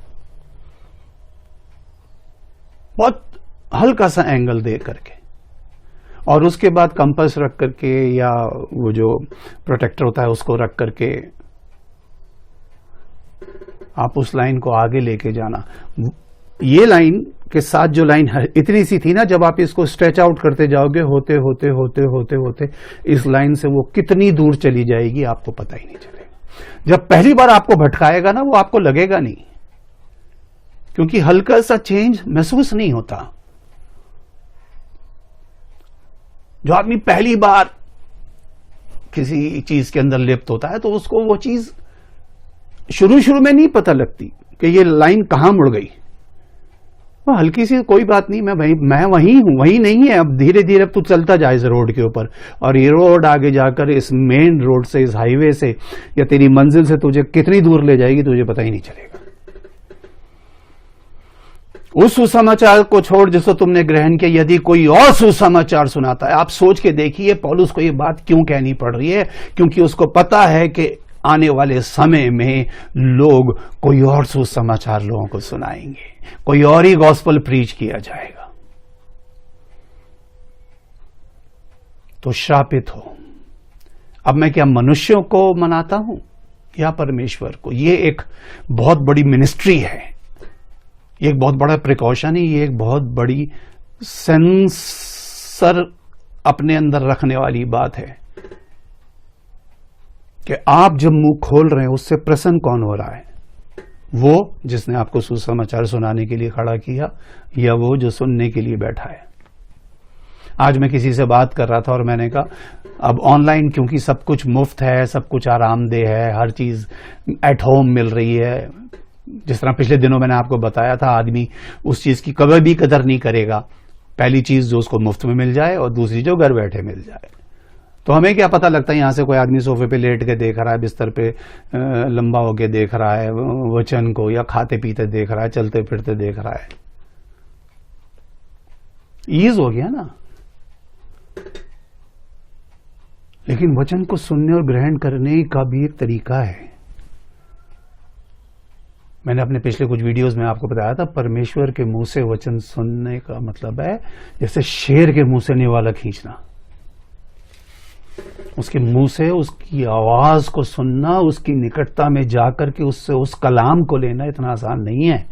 बहुत हल्का सा एंगल दे करके। और उसके बाद कंपास रख करके या वो जो प्रोटेक्टर होता है उसको रख करके आप उस लाइन को आगे लेके जाना। ये लाइन के साथ जो लाइन इतनी सी थी ना, जब आप इसको स्ट्रेच आउट करते जाओगे होते होते होते होते होते इस लाइन से वो कितनी दूर चली जाएगी आपको पता ही नहीं चलेगा। जब पहली बार आपको भटकाएगा ना, वो आपको लगेगा नहीं, क्योंकि हल्का सा चेंज महसूस नहीं होता। जो आदमी पहली बार किसी चीज के अंदर लिप्त होता है तो उसको वो चीज शुरू में नहीं पता लगती कि ये लाइन कहां मुड़ गई। वो हल्की सी, कोई बात नहीं, मैं वहीं हूं, वहीं नहीं है, अब धीरे धीरे तू चलता जा इस रोड के ऊपर, और ये रोड आगे जाकर इस मेन रोड से, इस हाईवे से या तेरी मंजिल से तुझे कितनी दूर ले जाएगी तुझे पता ही नहीं चलेगा। उस सुसमाचार को छोड़ जिसको तुमने ग्रहण किया, यदि कोई और सुसमाचार सुनाता है। आप सोच के देखिए पौलुस को ये बात क्यों कहनी पड़ रही है, क्योंकि उसको पता है कि आने वाले समय में लोग कोई और सुसमाचार लोगों को सुनाएंगे, कोई और ही गॉस्पेल प्रीच किया जाएगा। तो शापित हो। अब मैं क्या मनुष्यों को मनाता हूं या परमेश्वर को? ये एक बहुत बड़ी मिनिस्ट्री है, ये एक बहुत बड़ा प्रिकॉशन है, ये एक बहुत बड़ी सेंसर अपने अंदर रखने वाली बात है कि आप जब मुंह खोल रहे हैं उससे प्रसन्न कौन हो रहा है, वो जिसने आपको सुसमाचार सुनाने के लिए खड़ा किया या वो जो सुनने के लिए बैठा है। आज मैं किसी से बात कर रहा था और मैंने कहा अब ऑनलाइन क्योंकि सब कुछ मुफ्त है, सब कुछ आरामदेह है, हर चीज एट होम मिल रही है। जिस तरह पिछले दिनों मैंने आपको बताया था, आदमी उस चीज की कभी भी कदर नहीं करेगा, पहली चीज जो उसको मुफ्त में मिल जाए और दूसरी जो घर बैठे मिल जाए। तो हमें क्या पता लगता है, यहां से कोई आदमी सोफे पे लेट के देख रहा है, बिस्तर पे लंबा होके देख रहा है वचन को, या खाते पीते देख रहा है, चलते फिरते देख रहा है। ईज हो गया ना। लेकिन वचन को सुनने और ग्रहण करने का भी एक तरीका है। मैंने अपने पिछले कुछ वीडियोस में आपको बताया था, परमेश्वर के मुंह से वचन सुनने का मतलब है जैसे शेर के मुंह से निवाला खींचना। उसके मुंह से उसकी आवाज को सुनना, उसकी निकटता में जाकर के उससे उस कलाम को लेना इतना आसान नहीं है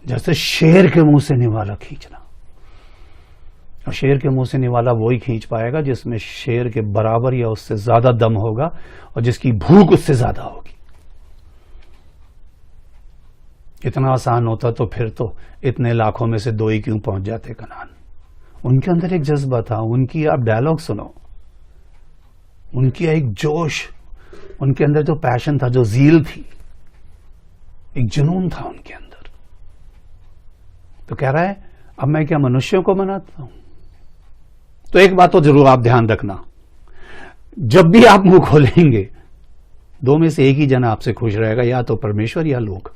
जैसे शेर के मुंह से निवाला खींचना। और शेर के मुंह से निवाला वो ही खींच पाएगा जिसमें शेर के बराबर या उससे ज्यादा दम होगा और जिसकी भूख उससे ज्यादा होगी। इतना आसान होता तो फिर तो इतने लाखों में से 2 ही क्यों पहुंच जाते कनान। उनके अंदर एक जज्बा था, उनकी आप डायलॉग सुनो, उनकी एक जोश, उनके अंदर जो पैशन था, जो जील थी, एक जुनून था उनके अंदर। तो कह रहा है अब मैं क्या मनुष्यों को मनाता हूं? तो एक बात तो जरूर आप ध्यान रखना, जब भी आप मुंह खोलेंगे 2 में से एक ही जना आपसे खुश रहेगा, या तो परमेश्वर या लोग।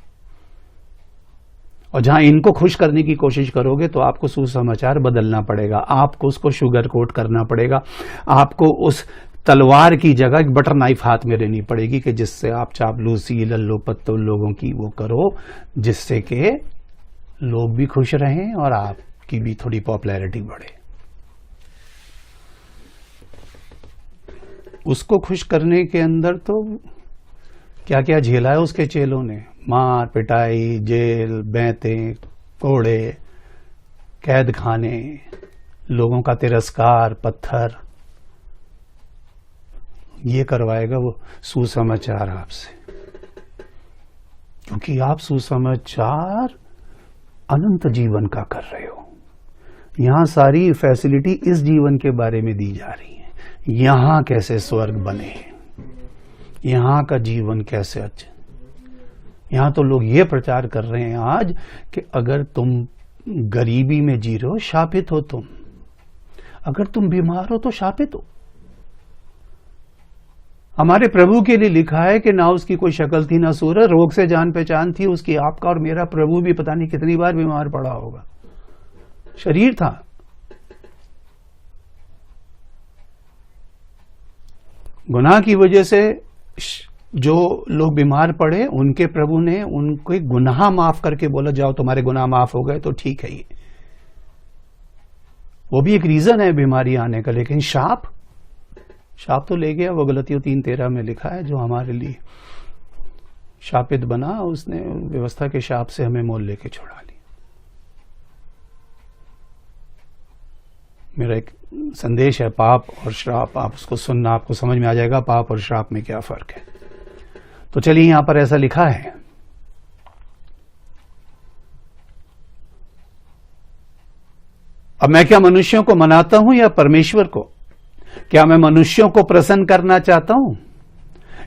और जहां इनको खुश करने की कोशिश करोगे तो आपको सुसमाचार बदलना पड़ेगा, आपको उसको शुगर कोट करना पड़ेगा, आपको उस तलवार की जगह एक बटर नाइफ हाथ में लेनी पड़ेगी कि जिससे आप चापलूसी लल्लो पत्तो लोगों की वो करो, जिससे कि लोग भी खुश रहें और आपकी भी थोड़ी पॉपुलैरिटी बढ़े। उसको खुश करने के अंदर तो क्या क्या झेला है उसके चेलों ने, मार पिटाई, जेल, बैंतें, कोड़े, कैद खाने, लोगों का तिरस्कार, पत्थर, ये करवाएगा वो सुसमाचार आपसे, क्योंकि आप सुसमाचार अनंत जीवन का कर रहे हो। यहां सारी फैसिलिटी इस जीवन के बारे में दी जा रही है, यहां कैसे स्वर्ग बने, यहां का जीवन कैसे अच्छा। यहां तो लोग ये प्रचार कर रहे हैं आज कि अगर तुम गरीबी में जी रहे हो शापित हो तुम, अगर तुम बीमार हो तो शापित हो। हमारे प्रभु के लिए लिखा है कि ना उसकी कोई शक्ल थी ना सूरत, रोग से जान पहचान थी उसकी। आपका और मेरा प्रभु भी पता नहीं कितनी बार बीमार पड़ा होगा, शरीर था। गुनाह की वजह से जो लोग बीमार पड़े, उनके प्रभु ने उनके गुनाह माफ करके बोला जाओ तुम्हारे गुनाह माफ हो गए तो ठीक है। ये वो भी एक रीजन है बीमारी आने का, लेकिन शाप तो ले गया। वो गलतियों 3:13 में लिखा है, जो हमारे लिए शापित बना उसने व्यवस्था के शाप से हमें मोल लेके छुड़ा लिया। मेरा एक संदेश है, पाप और श्राप, आप उसको सुनना, आपको समझ में आ जाएगा पाप और श्राप में क्या फर्क है। तो चलिए यहां पर ऐसा लिखा है, अब मैं क्या मनुष्यों को मनाता हूं या परमेश्वर को? क्या मैं मनुष्यों को प्रसन्न करना चाहता हूं?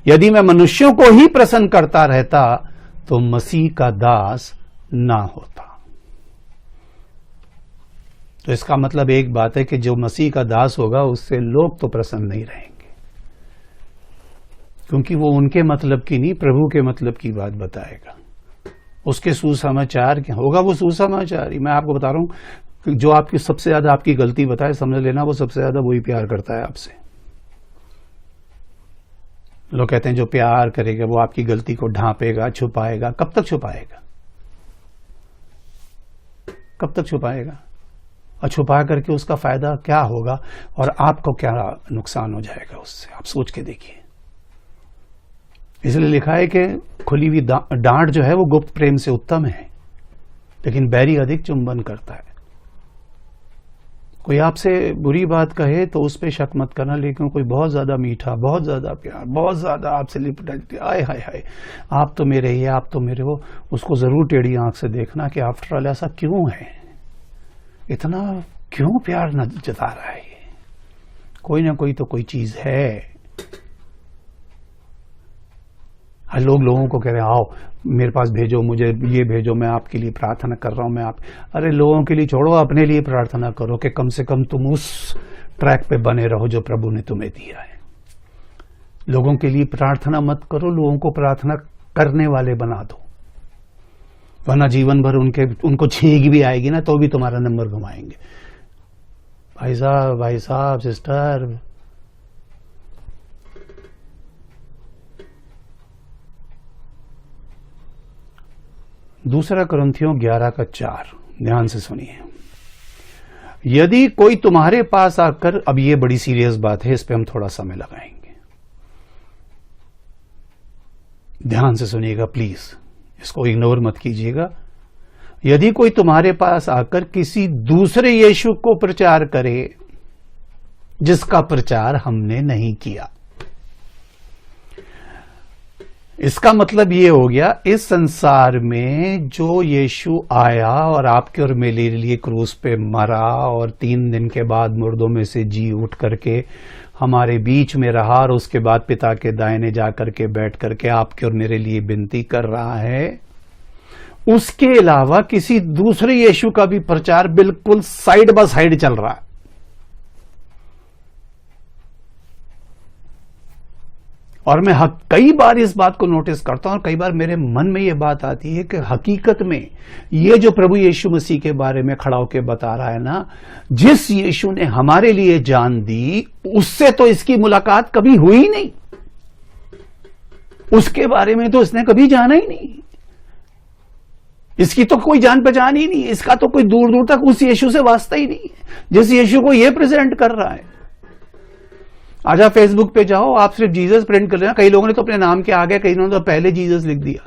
यदि मैं मनुष्यों को ही प्रसन्न करता रहता तो मसीह का दास ना होता। तो इसका मतलब एक बात है कि जो मसीह का दास होगा उससे लोग तो प्रसन्न नहीं रहेंगे, क्योंकि वो उनके मतलब की नहीं, प्रभु के मतलब की बात बताएगा। उसके सुसमाचार क्या होगा? वो सुसमाचार ही। मैं आपको बता रहा हूं, जो आपकी सबसे ज्यादा आपकी गलती बताए, समझ लेना वो सबसे ज्यादा वही प्यार करता है आपसे। लोग कहते हैं जो प्यार करेगा वो आपकी गलती को ढांपेगा, छुपाएगा। कब तक छुपाएगा? कब तक छुपाएगा? और छुपा करके उसका फायदा क्या होगा और आपको क्या नुकसान हो जाएगा उससे, आप सोच के देखिए। इसलिए लिखा है कि खुली हुई डांट जो है वो गुप्त प्रेम से उत्तम है, लेकिन बैरी अधिक चुंबन करता है। कोई आपसे बुरी बात कहे तो उस पर शक मत करना, लेकिन कोई बहुत ज्यादा मीठा, बहुत ज्यादा प्यार, बहुत ज्यादा आपसे लिपट, आय हाय हाय आप तो मेरे ही, आप तो मेरे वो, उसको जरूर टेढ़ी आंख से देखना कि आफ्टर ऑल ऐसा क्यों है, इतना क्यों प्यार न जता रहा है ये? कोई ना कोई तो कोई चीज है। लोग लोगों को कह रहे हैं आओ मेरे पास भेजो, मुझे ये भेजो, मैं आपके लिए प्रार्थना कर रहा हूं, मैं आप। अरे लोगों के लिए छोड़ो, अपने लिए प्रार्थना करो कि कम से कम तुम उस ट्रैक पे बने रहो जो प्रभु ने तुम्हें दिया है। लोगों के लिए प्रार्थना मत करो, लोगों को प्रार्थना करने वाले बना दो, वरना जीवन भर उनको छींक भी आएगी ना तो भी तुम्हारा नंबर घुमाएंगे। भाई साहब सिस्टर, दूसरा कुरिन्थियों 11:4 ध्यान से सुनिए। यदि कोई तुम्हारे पास आकर, अब ये बड़ी सीरियस बात है, इस पे हम थोड़ा समय लगाएंगे, ध्यान से सुनिएगा प्लीज, इसको इग्नोर मत कीजिएगा। यदि कोई तुम्हारे पास आकर किसी दूसरे यीशु को प्रचार करे जिसका प्रचार हमने नहीं किया, इसका मतलब ये हो गया इस संसार में जो यीशु आया और आपके और मेरे लिए क्रूस पे मरा और 3 दिन के बाद मुर्दों में से जी उठ करके हमारे बीच में रहा और उसके बाद पिता के दाहिने जाकर के बैठ करके आपके और मेरे लिए विनती कर रहा है, उसके अलावा किसी दूसरे यीशु का भी प्रचार बिल्कुल साइड बाय साइड चल रहा है। और मैं कई बार इस बात को नोटिस करता हूं और कई बार मेरे मन में यह बात आती है कि हकीकत में ये जो प्रभु यीशु मसीह के बारे में खड़ा होकर बता रहा है ना, जिस यीशु ने हमारे लिए जान दी उससे तो इसकी मुलाकात कभी हुई नहीं, उसके बारे में तो इसने कभी जाना ही नहीं, इसकी तो कोई जान पहचान ही नहीं, इसका तो कोई दूर दूर तक उस यीशु से वास्ता ही नहीं जिस यीशु को यह प्रेजेंट कर रहा है। आज आप फेसबुक पे जाओ, आप सिर्फ जीसस प्रिंट कर लेना, कई लोगों ने तो अपने नाम के आगे, कई लोगों ने तो पहले जीसस लिख दिया।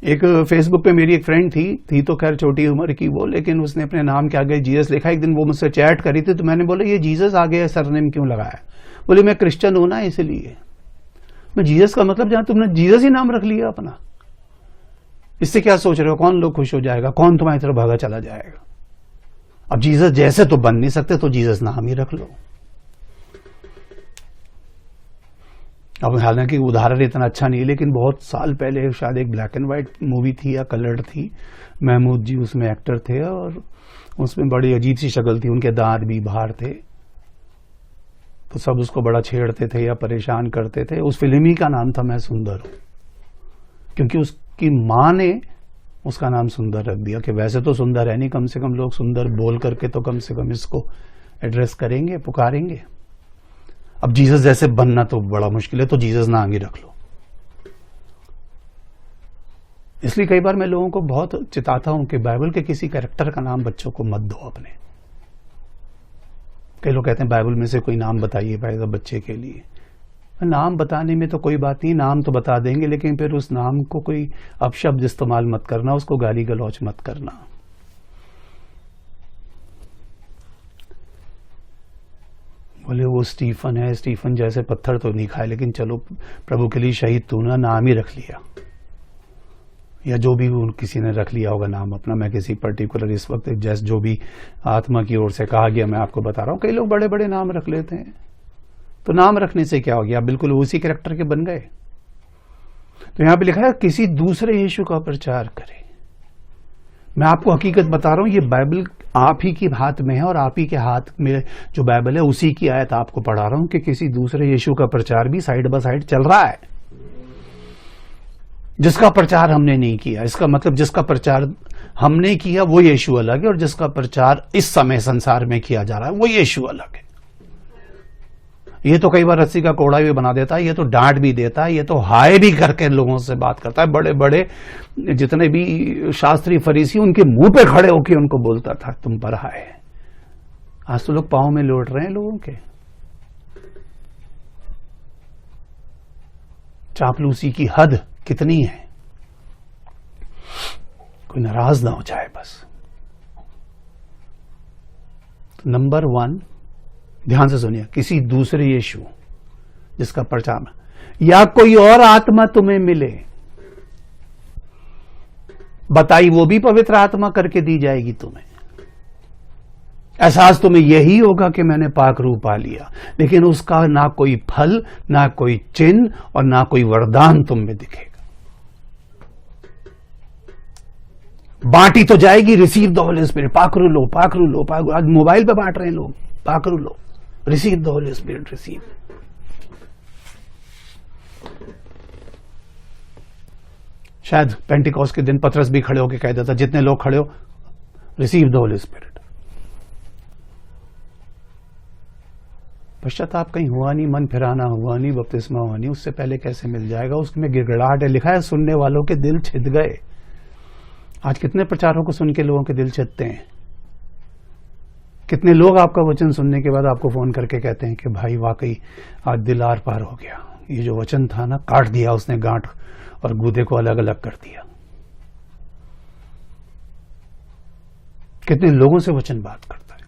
एक फेसबुक पे मेरी एक फ्रेंड थी तो खैर छोटी उम्र की वो, लेकिन उसने अपने नाम के आगे जीसस लिखा। एक दिन वो मुझसे चैट करी थी तो मैंने बोला ये जीसस आगे सरनेम क्यों लगाया? बोले मैं क्रिश्चियन हूं ना इसलिए। मैं जीसस का मतलब जहां तुमने जीसस ही नाम रख लिया अपना, इससे क्या सोच रहे हो? कौन लोग खुश हो जाएगा? कौन तुम्हारी तरफ भागा चला जाएगा? अब जीसस जैसे तो बन नहीं सकते तो जीसस नाम ही रख लो। अब हालांकि उदाहरण इतना अच्छा नहीं है, लेकिन बहुत साल पहले शायद एक ब्लैक एंड व्हाइट मूवी थी या कलर्ड थी, महमूद जी उसमें एक्टर थे और उसमें बड़ी अजीब सी शक्ल थी, उनके दांत भी बाहर थे, तो सब उसको बड़ा छेड़ते थे या परेशान करते थे। उस फिल्म ही का नाम था मैं सुंदर हूं, क्योंकि उसकी मां ने उसका नाम सुंदर रख दिया कि वैसे तो सुंदर है नहीं, कम से कम लोग सुंदर बोल करके तो कम से कम इसको एड्रेस करेंगे, पुकारेंगे। अब जीसस जैसे बनना तो बड़ा मुश्किल है, तो जीसस नाम ही रख लो। इसलिए कई बार मैं लोगों को बहुत चिताता हूं कि बाइबल के किसी कैरेक्टर का नाम बच्चों को मत दो अपने। कई लोग कहते हैं बाइबल में से कोई नाम बताइए भाई बच्चे के लिए। नाम बताने में तो कोई बात नहीं, नाम तो बता देंगे, लेकिन फिर उस नाम को कोई अपशब्द इस्तेमाल मत करना, उसको गाली गलौच मत करना। बोले वो स्टीफन है, स्टीफन जैसे पत्थर तो नहीं खाए, लेकिन चलो प्रभु के लिए शहीद तूने नाम ही रख लिया, या जो भी किसी ने रख लिया होगा नाम अपना। मैं किसी पर्टिकुलर इस वक्त जैसे जो भी आत्मा की ओर से कहा गया मैं आपको बता रहा हूं। कई लोग बड़े बड़े नाम रख लेते हैं, तो नाम रखने से क्या हो गया? आप बिल्कुल उसी कैरेक्टर के बन गए। तो यहां पे लिखा है किसी दूसरे यीशु का प्रचार करें। मैं आपको हकीकत बता रहा हूं, ये बाइबल आप ही के हाथ में है और आप ही के हाथ में जो बाइबल है उसी की आयत आपको पढ़ा रहा हूं कि किसी दूसरे यीशु का प्रचार भी साइड बाय साइड चल रहा है, जिसका प्रचार हमने नहीं किया। इसका मतलब जिसका प्रचार हमने किया वो यीशु अलग है, और जिसका प्रचार इस समय संसार में किया जा रहा है वो यीशु अलग है। ये तो कई बार रस्सी का कोड़ा भी बना देता है, ये तो डांट भी देता है, ये तो हाय भी करके लोगों से बात करता है। बड़े बड़े जितने भी शास्त्री फरीसी उनके मुंह पे खड़े होकर उनको बोलता था तुम पर हाय। आज तो लोग पांव में लौट रहे हैं लोगों के। चापलूसी की हद कितनी है, कोई नाराज ना हो जाए बस। तो नंबर 1 ध्यान से सुनिए, किसी दूसरे यीशु जिसका प्रचार, या कोई और आत्मा तुम्हें मिले, बताई वो भी पवित्र आत्मा करके दी जाएगी तुम्हें। एहसास तुम्हें यही होगा कि मैंने पाक रूह पा लिया, लेकिन उसका ना कोई फल, ना कोई चिन्ह और ना कोई वरदान तुम में दिखेगा। बांटी तो जाएगी रिसीव द होली स्पिरिट, पाकरू लो, पाकरू लो, पाकरू। आज मोबाइल पे बांट रहे हैं लोग, पाकरू लो, receive the holy spirit, receive. शायद पेंटिकॉस्ट के दिन पतरस भी खड़े होकर कह देता, जितने लोग खड़े हो रिसीव द होली स्पिरिट। पश्चाताप कहीं हुआ नहीं, मन फिराना हुआ नहीं, बपतिस्मा हुआ नहीं, उससे पहले कैसे मिल जाएगा? उसमें गिड़गिड़ाहट है, लिखा है सुनने वालों के दिल छिद गए। आज कितने प्रचारों को सुन के लोगों के दिल छिदते हैं? कितने लोग आपका वचन सुनने के बाद आपको फोन करके कहते हैं कि भाई वाकई आज दिल आर पार हो गया, ये जो वचन था ना काट दिया उसने गांठ, और गूदे को अलग अलग कर दिया। कितने लोगों से वचन बात करता है।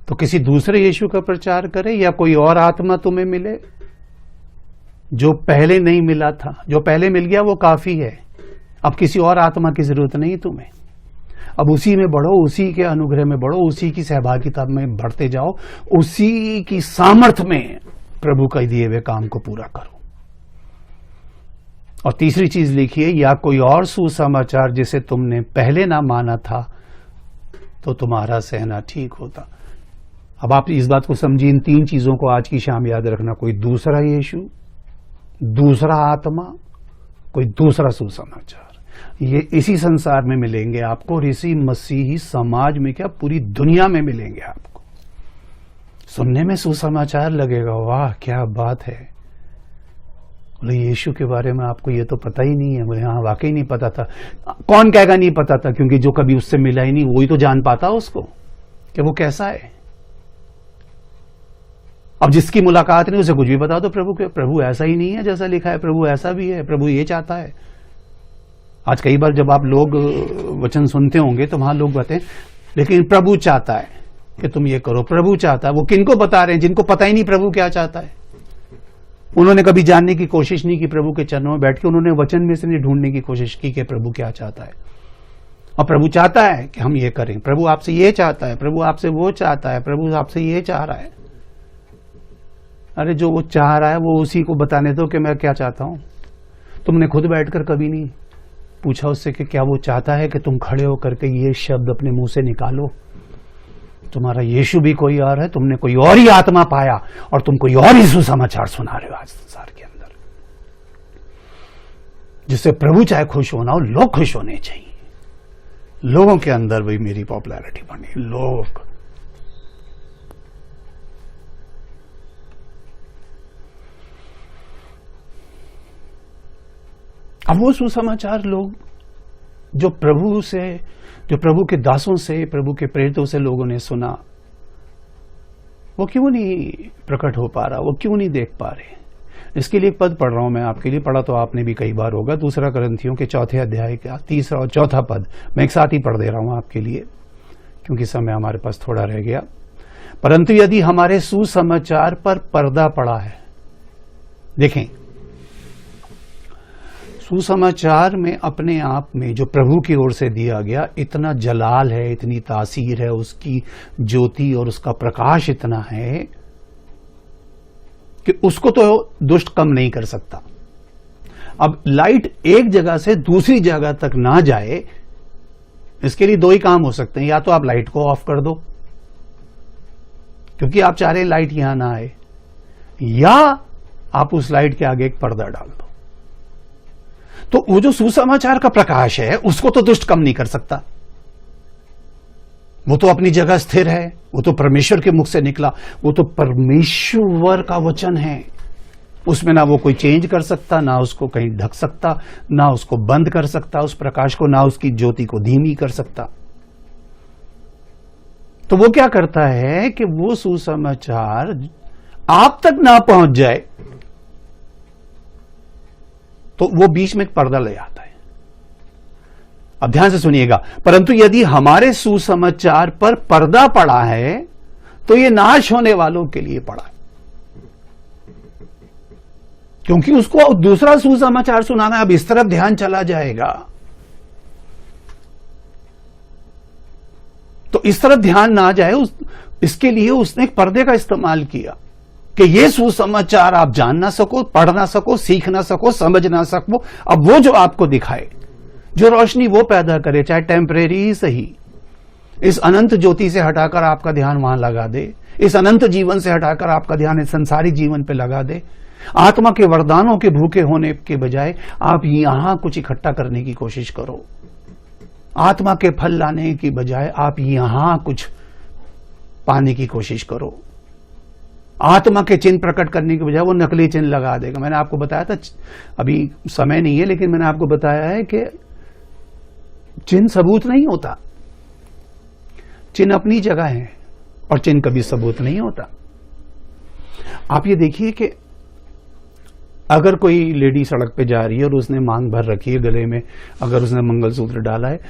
तो किसी दूसरे यीशु का प्रचार करे या कोई और आत्मा तुम्हें मिले जो पहले नहीं मिला था। जो पहले मिल गया वो काफी है, अब किसी और आत्मा की जरूरत नहीं तुम्हें। अब उसी में बढ़ो, उसी के अनुग्रह में बढ़ो, उसी की सहभागिता में बढ़ते जाओ, उसी की सामर्थ्य में प्रभु का दिए हुए काम को पूरा करो। और तीसरी चीज लिखिए, या कोई और सुसमाचार जिसे तुमने पहले ना माना था तो तुम्हारा सहना ठीक होता। अब आप इस बात को समझिए, इन तीन चीजों को आज की शाम याद रखना। कोई दूसरा यीशु, दूसरा आत्मा, कोई दूसरा सुसमाचार, ये इसी संसार में मिलेंगे आपको और इसी मसीही समाज में, क्या पूरी दुनिया में मिलेंगे आपको। सुनने में सुसमाचार लगेगा, वाह क्या बात है, बोले यीशु के बारे में आपको ये तो पता ही नहीं है। बोले हाँ वाकई नहीं पता था। कौन कहेगा नहीं पता था, क्योंकि जो कभी उससे मिला ही नहीं वही तो जान पाता उसको कि वो कैसा है। अब जिसकी मुलाकात नहीं उसे कुछ भी बता दो प्रभु के, प्रभु ऐसा ही नहीं है जैसा लिखा है, प्रभु ऐसा भी है, प्रभु ये चाहता है। आज कई बार जब आप लोग वचन सुनते होंगे तो वहां लोग बताते हैं लेकिन प्रभु चाहता है कि तुम ये करो, प्रभु चाहता है। वो किनको बता रहे हैं? जिनको पता ही नहीं प्रभु क्या चाहता है। उन्होंने कभी जानने की कोशिश नहीं की प्रभु के चरणों में बैठ के, उन्होंने वचन में से नहीं ढूंढने की कोशिश की कि प्रभु क्या चाहता है। और प्रभु चाहता है कि हम ये करें, प्रभु आपसे ये चाहता है, प्रभु आपसे वो चाहता है, प्रभु आपसे ये चाह रहा है। अरे जो वो चाह रहा है वो उसी को बताने दो कि मैं क्या चाहता हूं। तुमने खुद बैठकर कभी नहीं पूछा उससे कि क्या वो चाहता है कि तुम खड़े होकर के ये शब्द अपने मुंह से निकालो, तुम्हारा यीशु भी कोई और है, तुमने कोई और ही आत्मा पाया और तुम कोई और ही सुसमाचार सुना रहे हो आज संसार के अंदर, जिससे प्रभु चाहे खुश होना हो, लोग खुश होने चाहिए। लोगों के अंदर भी मेरी पॉपुलैरिटी बढ़ी। लोग अब वो सुसमाचार लोग जो प्रभु के दासों से, प्रभु के प्रेरितों से लोगों ने सुना, वो क्यों नहीं प्रकट हो पा रहा, वो क्यों नहीं देख पा रहे। इसके लिए एक पद पढ़ रहा हूं मैं आपके लिए, पढ़ा तो आपने भी कई बार होगा। 2 कुरिन्थियों के 4 अध्याय का 3 और 4 पद मैं एक साथ ही पढ़ दे रहा हूं आपके लिए, क्योंकि समय हमारे पास थोड़ा रह गया। परंतु यदि हमारे सुसमाचार पर पर्दा पड़ा है, देखें सुसमाचार में अपने आप में जो प्रभु की ओर से दिया गया इतना जलाल है, इतनी तासीर है, उसकी ज्योति और उसका प्रकाश इतना है कि उसको तो दुष्ट कम नहीं कर सकता। अब लाइट एक जगह से दूसरी जगह तक ना जाए, इसके लिए 2 ही काम हो सकते हैं। या तो आप लाइट को ऑफ कर दो क्योंकि आप चाह रहे हैं लाइट यहां ना आए, या आप उस लाइट के आगे एक पर्दा डाल दो। तो वो जो सुसमाचार का प्रकाश है उसको तो दुष्ट कम नहीं कर सकता। वो तो अपनी जगह स्थिर है, वो तो परमेश्वर के मुख से निकला, वो तो परमेश्वर का वचन है। उसमें ना वो कोई चेंज कर सकता, ना उसको कहीं ढक सकता, ना उसको बंद कर सकता उस प्रकाश को, ना उसकी ज्योति को धीमी कर सकता। तो वो क्या करता है कि वो सुसमाचार आप तक ना पहुंच जाए तो वो बीच में एक पर्दा ले आता है। अब ध्यान से सुनिएगा, परंतु यदि हमारे सुसमाचार पर पर्दा पड़ा है तो ये नाश होने वालों के लिए पड़ा है, क्योंकि उसको दूसरा सुसमाचार सुनाना है। अब इस तरफ ध्यान चला जाएगा, तो इस तरफ ध्यान ना जाए, इसके लिए उसने एक पर्दे का इस्तेमाल किया कि ये सुसमाचार आप जान ना सको, पढ़ ना सको, सीख ना सको, समझ ना सको। अब वो जो आपको दिखाए, जो रोशनी वो पैदा करे, चाहे टेम्परेरी ही सही, इस अनंत ज्योति से हटाकर आपका ध्यान वहां लगा दे, इस अनंत जीवन से हटाकर आपका ध्यान इस संसारी जीवन पे लगा दे। आत्मा के वरदानों के भूखे होने के बजाय आप यहां कुछ इकट्ठा करने की कोशिश करो। आत्मा के फल लाने की बजाय आप यहां कुछ पाने की कोशिश करो। आत्मा के चिन्ह प्रकट करने के बजाय वो नकली चिन्ह लगा देगा। मैंने आपको बताया था, अभी समय नहीं है लेकिन मैंने आपको बताया है कि चिन्ह सबूत नहीं होता, चिन्ह अपनी जगह है और चिन्ह कभी सबूत नहीं होता। आप ये देखिए कि अगर कोई लेडी सड़क पे जा रही है और उसने मांग भर रखी है गले में, अगर उसने मंगलसूत्र डाला है,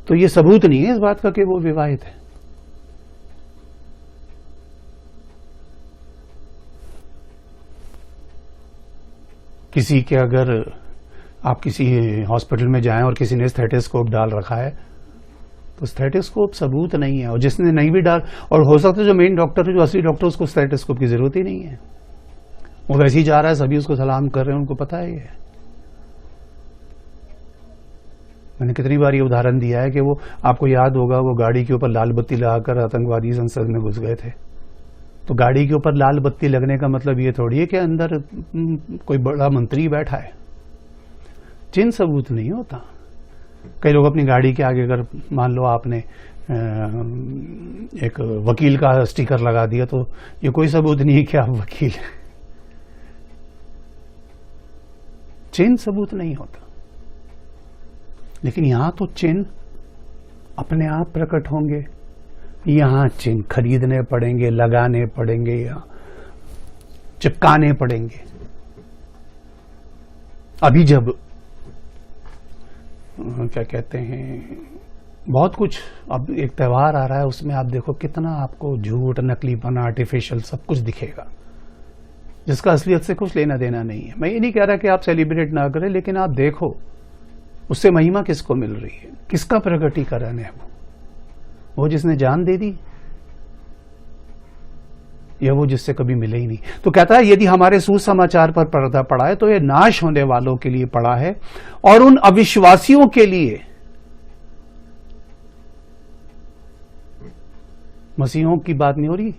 तो ये सबूत नहीं है इस बात का कि वो विवाहित है। किसी के अगर आप किसी हॉस्पिटल में जाएं और किसी ने स्टेथोस्कोप डाल रखा है, तो स्टेथोस्कोप सबूत नहीं है। और जिसने नहीं भी डाल, और हो सकता है जो मेन डॉक्टर है, जो असली डॉक्टर, उसको स्टेथोस्कोप की जरूरत ही नहीं है, वो वैसे ही जा रहा है, सभी उसको सलाम कर रहे हैं, उनको पता है ये। मैंने कितनी बार ये उदाहरण दिया है कि वो, आपको याद होगा, वो गाड़ी के ऊपर लाल बत्ती लगाकर आतंकवादी संसद में घुस गए थे। तो गाड़ी के ऊपर लाल बत्ती लगने का मतलब ये थोड़ी है कि अंदर कोई बड़ा मंत्री बैठा है। चिन्ह सबूत नहीं होता। कई लोग अपनी गाड़ी के आगे, अगर मान लो आपने एक वकील का स्टिकर लगा दिया, तो ये कोई सबूत नहीं है कि आप वकील हैं। चिन्ह सबूत नहीं होता। लेकिन यहां तो चिन्ह अपने आप प्रकट होंगे। यहां चिन्ह खरीदने पड़ेंगे, लगाने पड़ेंगे या चिपकाने पड़ेंगे। अभी जब क्या कहते हैं, बहुत कुछ, अब एक त्यौहार आ रहा है, उसमें आप देखो कितना आपको झूठ, नकलीपना, आर्टिफिशियल सब कुछ दिखेगा, जिसका असलियत से कुछ लेना देना नहीं है। मैं ये नहीं कह रहा कि आप सेलिब्रेट ना करें, लेकिन आप देखो उससे महिमा किसको मिल रही है, किसका प्रकटीकरण है वो जिसने जान दे दी, या वो जिससे कभी मिले ही नहीं। तो कहता है यदि हमारे सुसमाचार पर पर्दा पड़ा है तो ये नाश होने वालों के लिए पड़ा है और उन अविश्वासियों के लिए, मसीहों की बात नहीं हो रही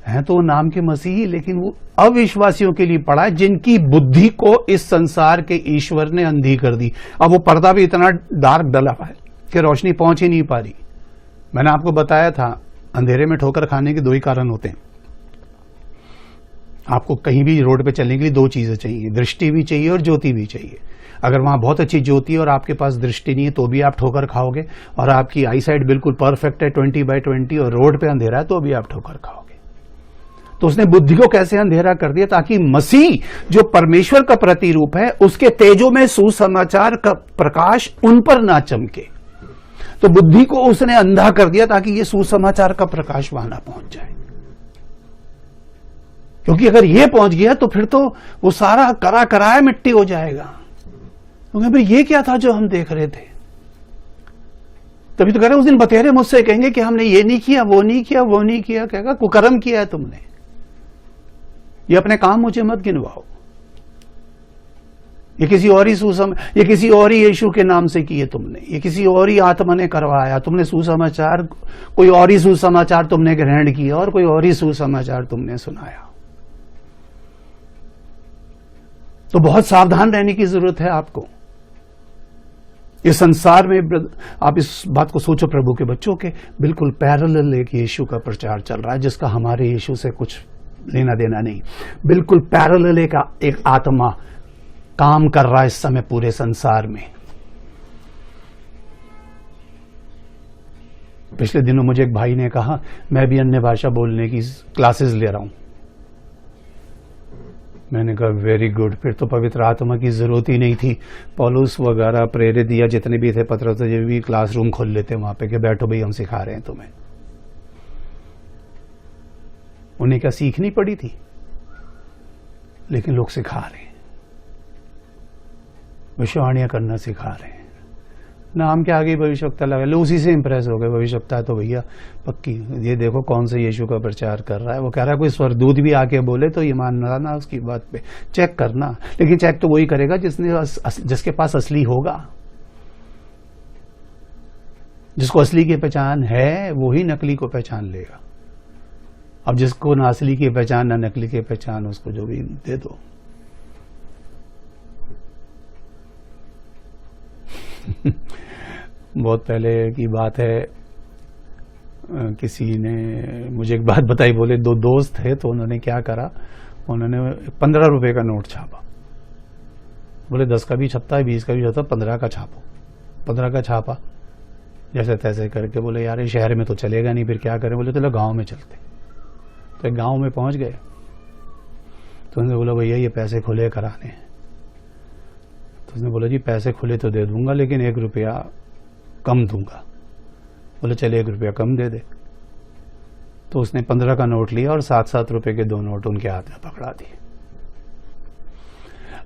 है, तो वो नाम के मसीही, लेकिन वो अविश्वासियों के लिए पड़ा है जिनकी बुद्धि को इस संसार के ईश्वर ने अंधी कर दी। अब वो पर्दा भी इतना डार्क डला है कि रोशनी पहुंच ही नहीं पा रही। मैंने आपको बताया था, अंधेरे में ठोकर खाने के दो ही कारण होते हैं। आपको कहीं भी रोड पे चलने के लिए दो चीजें चाहिए, दृष्टि भी चाहिए और ज्योति भी चाहिए। अगर वहां बहुत अच्छी ज्योति है और आपके पास दृष्टि नहीं है तो भी आप ठोकर खाओगे, और आपकी आई साइट बिल्कुल परफेक्ट है 20/20 और रोड पे अंधेरा है तो भी आप ठोकर खाओगे। तो उसने बुद्धि को कैसे अंधेरा कर दिया, ताकि मसीह जो परमेश्वर का प्रतिरूप है उसके तेजों में सुसमाचार का प्रकाश उन पर ना चमके। तो बुद्धि को उसने अंधा कर दिया ताकि ये सुसमाचार का प्रकाश वहां ना पहुंच जाए। क्योंकि अगर ये पहुंच गया तो फिर तो वो सारा करा कराया मिट्टी हो जाएगा। क्योंकि भाई ये क्या था जो हम देख रहे थे। तभी तो कह रहे उस दिन बतेरे मुझसे कहेंगे कि हमने ये नहीं किया, वो नहीं किया, वो नहीं किया। कहेगा कुकर्म किया है तुमने, ये अपने काम मुझे मत गिनवाओ। ये किसी और ही ये किसी और ही यीशु के नाम से किए तुमने, ये किसी और ही आत्मा ने करवाया। तुमने सुसमाचार, कोई और ही सुसमाचार तुमने ग्रहण किया और कोई और ही सुसमाचार तुमने सुनाया। तो बहुत सावधान रहने की जरूरत है आपको। इस संसार में आप इस बात को सोचो, प्रभु के बच्चों के बिल्कुल पैरेलल एक यीशु का प्रचार चल रहा है जिसका हमारे यीशु से कुछ लेना देना नहीं। बिल्कुल पैरेलल एक आत्मा काम कर रहा है इस समय पूरे संसार में। पिछले दिनों मुझे एक भाई ने कहा मैं भी अन्य भाषा बोलने की क्लासेस ले रहा हूं। मैंने कहा वेरी गुड, फिर तो पवित्र आत्मा की जरूरत ही नहीं थी। पौलुस वगैरह प्रेरित या जितने भी थे पत्रस ये भी क्लासरूम खोल लेते वहां पे कि बैठो भाई हम सिखा रहे हैं तुम्हें। उन्हें क्या सीखनी पड़ी थी, लेकिन लोग सिखा रहे हैं, भविष्यवाणियां करना सिखा रहे हैं। नाम के आगे भविष्यवक्ता लगा, लोग उसी से इंप्रेस हो गए। भविष्यवक्ता है तो भैया पक्की, ये देखो कौन से यीशु का प्रचार कर रहा है। वो कह रहा है कोई स्वर्गदूत भी आके बोले तो ये मानना ना, उसकी बात पे चेक करना। लेकिन चेक तो वही करेगा जिसके पास असली होगा। जिसको असली की पहचान है वो ही नकली को पहचान लेगा। अब जिसको ना असली की पहचान ना नकली की पहचान, उसको जो भी दे दो। बहुत पहले की बात है, किसी ने मुझे एक बात बताई। बोले दो दोस्त थे तो उन्होंने क्या करा, उन्होंने 15 रुपए का नोट छापा। बोले 10 का भी छपता है, 20 का भी छपता है, 15 का छापो। 15 का छापा, जैसे तैसे करके। बोले यार ये शहर में तो चलेगा नहीं, फिर क्या करें। बोले चलो गांव में चलते। तो एक गांव में पहुंच गए। तो उसने बोला भैया ये पैसे खुले कराने हैं। तो उसने बोला जी पैसे खुले तो दे दूंगा लेकिन 1 रुपया कम दूंगा। बोले चले 1 रुपया कम दे दे। तो उसने 15 का नोट लिया और 7-7 रुपए के 2 नोट उनके हाथ में पकड़ा दिए।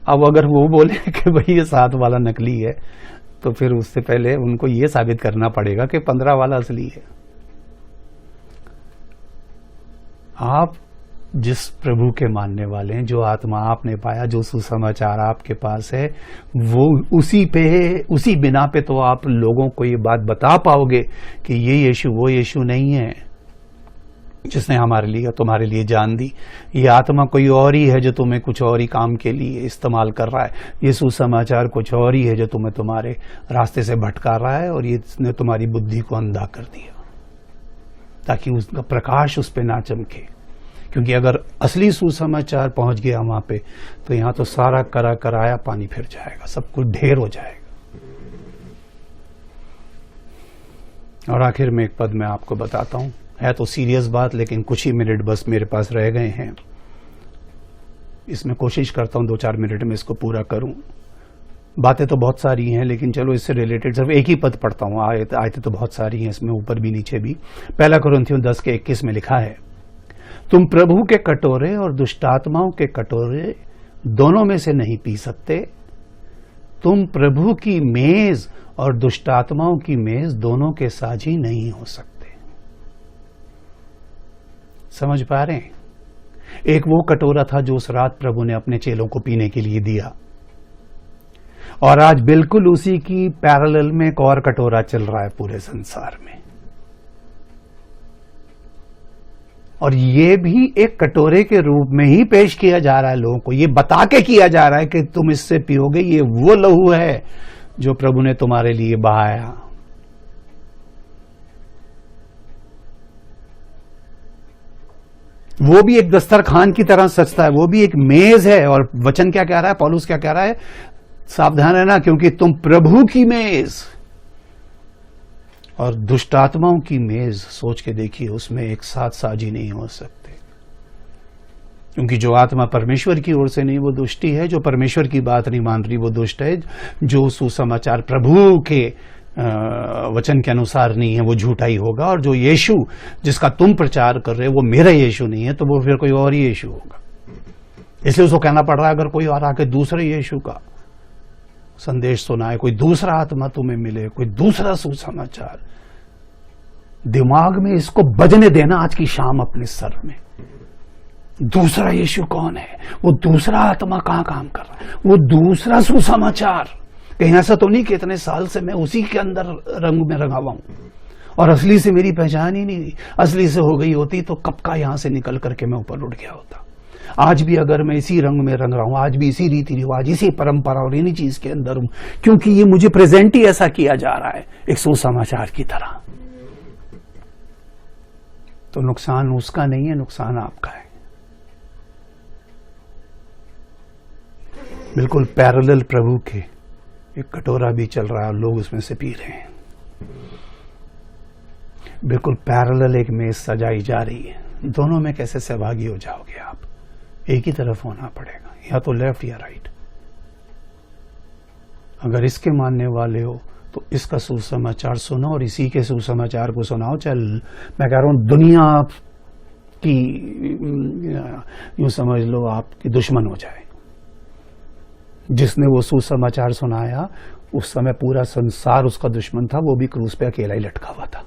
अब अगर वो बोले कि भाई ये 7 वाला नकली है तो फिर उससे पहले उनको ये साबित करना पड़ेगा कि 15 वाला असली है। आप जिस प्रभु के मानने वाले हैं, जो आत्मा आपने पाया, जो सुसमाचार आपके पास है, वो उसी बिना पे तो आप लोगों को ये बात बता पाओगे कि ये यीशु वो यीशु नहीं है जिसने हमारे लिए तुम्हारे लिए जान दी। ये आत्मा कोई और ही है जो तुम्हें कुछ और ही काम के लिए इस्तेमाल कर रहा है। ये सुसमाचार कुछ और ही है जो तुम्हें तुम्हारे रास्ते से भटका रहा है और इसने तुम्हारी बुद्धि को अंधा कर दिया ताकि उसका प्रकाश उस पर ना चमके। क्योंकि अगर असली सुसमाचार पहुंच गया वहां पे तो यहां तो सारा कराया पानी फिर जाएगा, सब कुछ ढेर हो जाएगा। और आखिर में एक पद मैं आपको बताता हूं, है तो सीरियस बात लेकिन कुछ ही मिनट बस मेरे पास रह गए हैं। इसमें कोशिश करता हूं 2-4 मिनट में इसको पूरा करूं। बातें तो बहुत सारी हैं लेकिन चलो इससे रिलेटेड सिर्फ एक ही पद पढ़ता हूं। आयतें तो बहुत सारी हैं इसमें, ऊपर भी नीचे भी। 1 कुरिन्थियों 10:21 में लिखा है, तुम प्रभु के कटोरे और दुष्टात्माओं के कटोरे दोनों में से नहीं पी सकते। तुम प्रभु की मेज और दुष्टात्माओं की मेज दोनों के साझी नहीं हो सकते। समझ पा रहे हैं? एक वो कटोरा था जो उस रात प्रभु ने अपने चेलों को पीने के लिए दिया, और आज बिल्कुल उसी की पैरेलल में एक और कटोरा चल रहा है पूरे संसार में। और ये भी एक कटोरे के रूप में ही पेश किया जा रहा है लोगों को, ये बता के किया जा रहा है कि तुम इससे पियोगे, ये वो लहू है जो प्रभु ने तुम्हारे लिए बहाया। वो भी एक दस्तरखान की तरह सजता है, वो भी एक मेज है। और वचन क्या कह रहा है, पौलुस क्या कह रहा है, सावधान रहना क्योंकि तुम प्रभु की मेज और दुष्टात्माओं की मेज, सोच के देखिए, उसमें एक साथ साझी नहीं हो सकते। क्योंकि जो आत्मा परमेश्वर की ओर से नहीं वो दुष्टी है, जो परमेश्वर की बात नहीं मान रही वो दुष्ट है, जो सुसमाचार प्रभु के वचन के अनुसार नहीं है वो झूठा ही होगा, और जो यीशु जिसका तुम प्रचार कर रहे हो वो मेरा यीशु नहीं है तो वो फिर कोई और ही यीशु होगा। इसलिए उसको कहना पड़ रहा है, अगर कोई और आके दूसरे यीशु का संदेश सुनाए, कोई दूसरा आत्मा तुम्हें मिले, कोई दूसरा सुसमाचार, दिमाग में इसको बजने देना आज की शाम अपने सर में। दूसरा यीशु कौन है? वो दूसरा आत्मा कहां काम कर रहा है? वो दूसरा सुसमाचार कहीं ऐसा तो नहीं कि इतने साल से मैं उसी के अंदर रंग में रंगा हुआ हूं और असली से मेरी पहचान ही नहीं। असली से हो गई होती तो कब का यहां से निकल करके मैं ऊपर उठ गया होता। आज भी अगर मैं इसी रंग में रंग रहा हूं, आज भी इसी रीति रिवाज, इसी परंपरा और इन्हीं चीज के अंदर हूं, क्योंकि ये मुझे प्रेजेंट ही ऐसा किया जा रहा है एक सुसमाचार की तरह। तो नुकसान उसका नहीं है, नुकसान आपका है। बिल्कुल पैरेलल प्रभु के एक कटोरा भी चल रहा है और लोग उसमें से पी रहे हैं। बिल्कुल पैरेलल एक मेज सजाई जा रही है, दोनों में कैसे सहभागी हो जाओगे आप? एक ही तरफ होना पड़ेगा, या तो लेफ्ट या राइट। अगर इसके मानने वाले हो तो इसका सुसमाचार सुनो और इसी के सुसमाचार को सुनाओ। चल मैं कह रहा हूं दुनिया की यूं समझ लो आपकी दुश्मन हो जाए। जिसने वो सुसमाचार सुनाया उस समय पूरा संसार उसका दुश्मन था, वो भी क्रूस पे अकेला ही लटका हुआ था।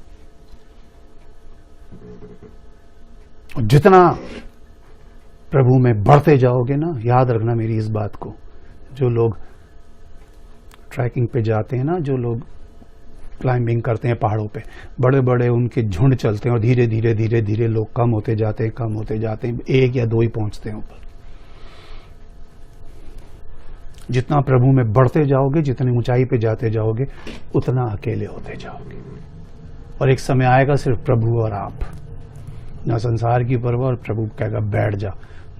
और जितना प्रभु में बढ़ते जाओगे ना, याद रखना मेरी इस बात को, जो लोग ट्रैकिंग पे जाते हैं ना, जो लोग क्लाइंबिंग करते हैं पहाड़ों पे, बड़े बड़े उनके झुंड चलते हैं और धीरे धीरे धीरे धीरे लोग कम होते जाते हैं, कम होते जाते हैं, 1 या 2 ही पहुंचते हैं ऊपर। जितना प्रभु में बढ़ते जाओगे, जितनी ऊंचाई पे जाते जाओगे, उतना अकेले होते जाओगे। और एक समय आएगा सिर्फ प्रभु और आप, ना संसार की परवाह, और प्रभु कहेगा बैठ जा,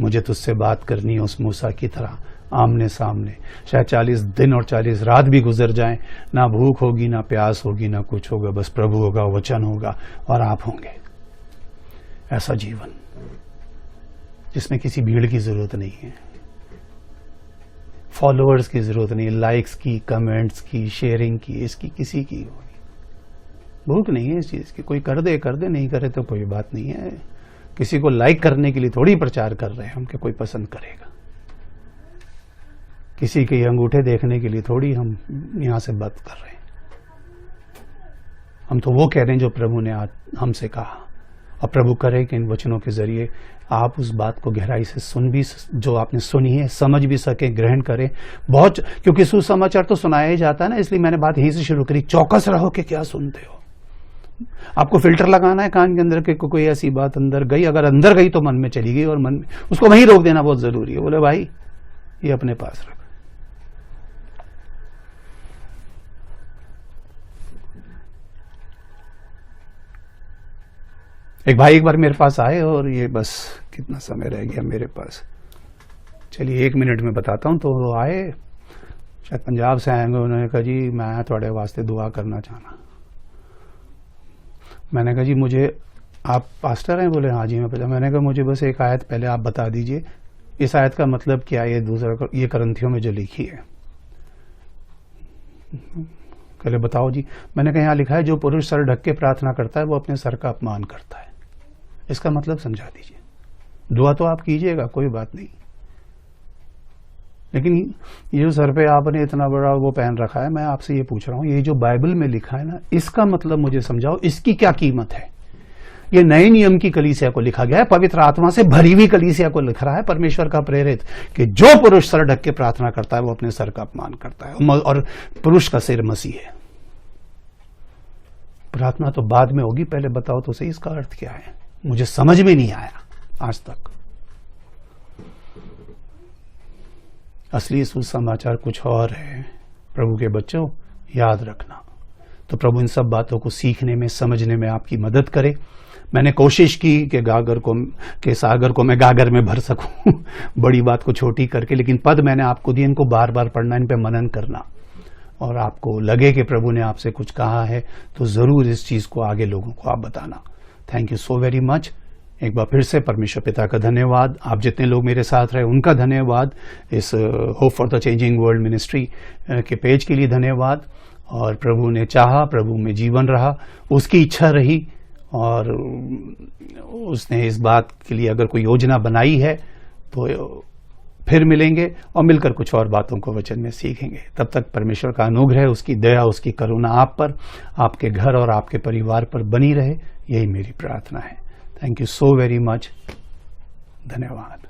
मुझे तुझसे बात करनी है उस मूसा की तरह आमने सामने। शायद 40 दिन और 40 रात भी गुजर जाएं, ना भूख होगी, ना प्यास होगी, ना कुछ होगा, बस प्रभु होगा, वचन होगा और आप होंगे। ऐसा जीवन जिसमें किसी भीड़ की जरूरत नहीं है, फॉलोअर्स की जरूरत नहीं, लाइक्स की, कमेंट्स की, शेयरिंग की, इसकी किसी की भूख नहीं है इस चीज की। कोई कर दे, नहीं करे तो कोई बात नहीं है। किसी को लाइक करने के लिए थोड़ी प्रचार कर रहे हैं हम कि कोई पसंद करेगा। किसी के अंगूठे देखने के लिए थोड़ी हम यहां से बात कर रहे हैं। हम तो वो कह रहे हैं जो प्रभु ने आज हमसे कहा, और प्रभु करे कि इन वचनों के जरिए आप उस बात को गहराई से सुन भी, जो आपने सुनी है, समझ भी सके, ग्रहण करें। बहुत, क्योंकि सुसमाचार तो सुनाया ही जाता है ना, इसलिए मैंने बात यहीं से शुरू करी। चौकस रहो कि क्या सुनते हो। आपको फिल्टर लगाना है कान के अंदर के कोई ऐसी बात अंदर गई, अगर अंदर गई तो मन में चली गई, और मन में उसको वहीं रोक देना बहुत जरूरी है। बोले भाई ये अपने पास रख। एक भाई एक बार मेरे पास आए, और ये बस कितना समय रह गया मेरे पास, चलिए 1 मिनट में बताता हूं। तो वो आए, शायद पंजाब से आएंगे। उन्होंने कहा जी मैं थोड़े वास्ते दुआ करना चाहना। मैंने कहा जी मुझे, आप पास्टर हैं? बोले हाँ जी मैं पता। मैंने कहा मुझे बस एक आयत पहले आप बता दीजिए, इस आयत का मतलब क्या है, ये करंथियों में जो लिखी है। पहले बताओ जी। मैंने कहा यहाँ लिखा है जो पुरुष सर ढक के प्रार्थना करता है वो अपने सर का अपमान करता है। इसका मतलब समझा दीजिए। दुआ तो आप कीजिएगा, कोई बात नहीं, लेकिन ये जो सर पे आपने इतना बड़ा वो पहन रखा है, मैं आपसे ये पूछ रहा हूं, ये जो बाइबल में लिखा है ना, इसका मतलब मुझे समझाओ, इसकी क्या कीमत है। ये नए नियम की कलीसिया को लिखा गया है, पवित्र आत्मा से भरी हुई कलीसिया को लिख रहा है, परमेश्वर का प्रेरित, कि जो पुरुष सर ढक के प्रार्थना करता है वो अपने सर का अपमान करता है, और पुरुष का सिर मसीह है। प्रार्थना तो बाद में होगी, पहले बताओ तो सही इसका अर्थ क्या है। मुझे समझ में नहीं आया आज तक। असली सुसमाचार कुछ और है। प्रभु के बच्चों याद रखना। तो प्रभु इन सब बातों को सीखने में, समझने में आपकी मदद करे। मैंने कोशिश की कि सागर को मैं गागर में भर सकूं बड़ी बात को छोटी करके, लेकिन पद मैंने आपको दिए, इनको बार बार पढ़ना, इन पे मनन करना, और आपको लगे कि प्रभु ने आपसे कुछ कहा है तो जरूर इस चीज को आगे लोगों को आप बताना। Thank you so very much. एक बार फिर से परमेश्वर पिता का धन्यवाद, आप जितने लोग मेरे साथ रहे उनका धन्यवाद, इस hope for the changing world ministry के पेज के लिए धन्यवाद। और प्रभु ने चाहा, प्रभु में जीवन रहा, उसकी इच्छा रही, और उसने इस बात के लिए अगर कोई योजना बनाई है तो फिर मिलेंगे और मिलकर कुछ और बातों को वचन में सीखेंगे। तब तक परमेश्वर का अनुग्रह, उसकी दया, उसकी करुणा आप पर, आपके घर और आपके परिवार पर बनी रहे, यही मेरी प्रार्थना है। Thank you so very much. धन्यवाद।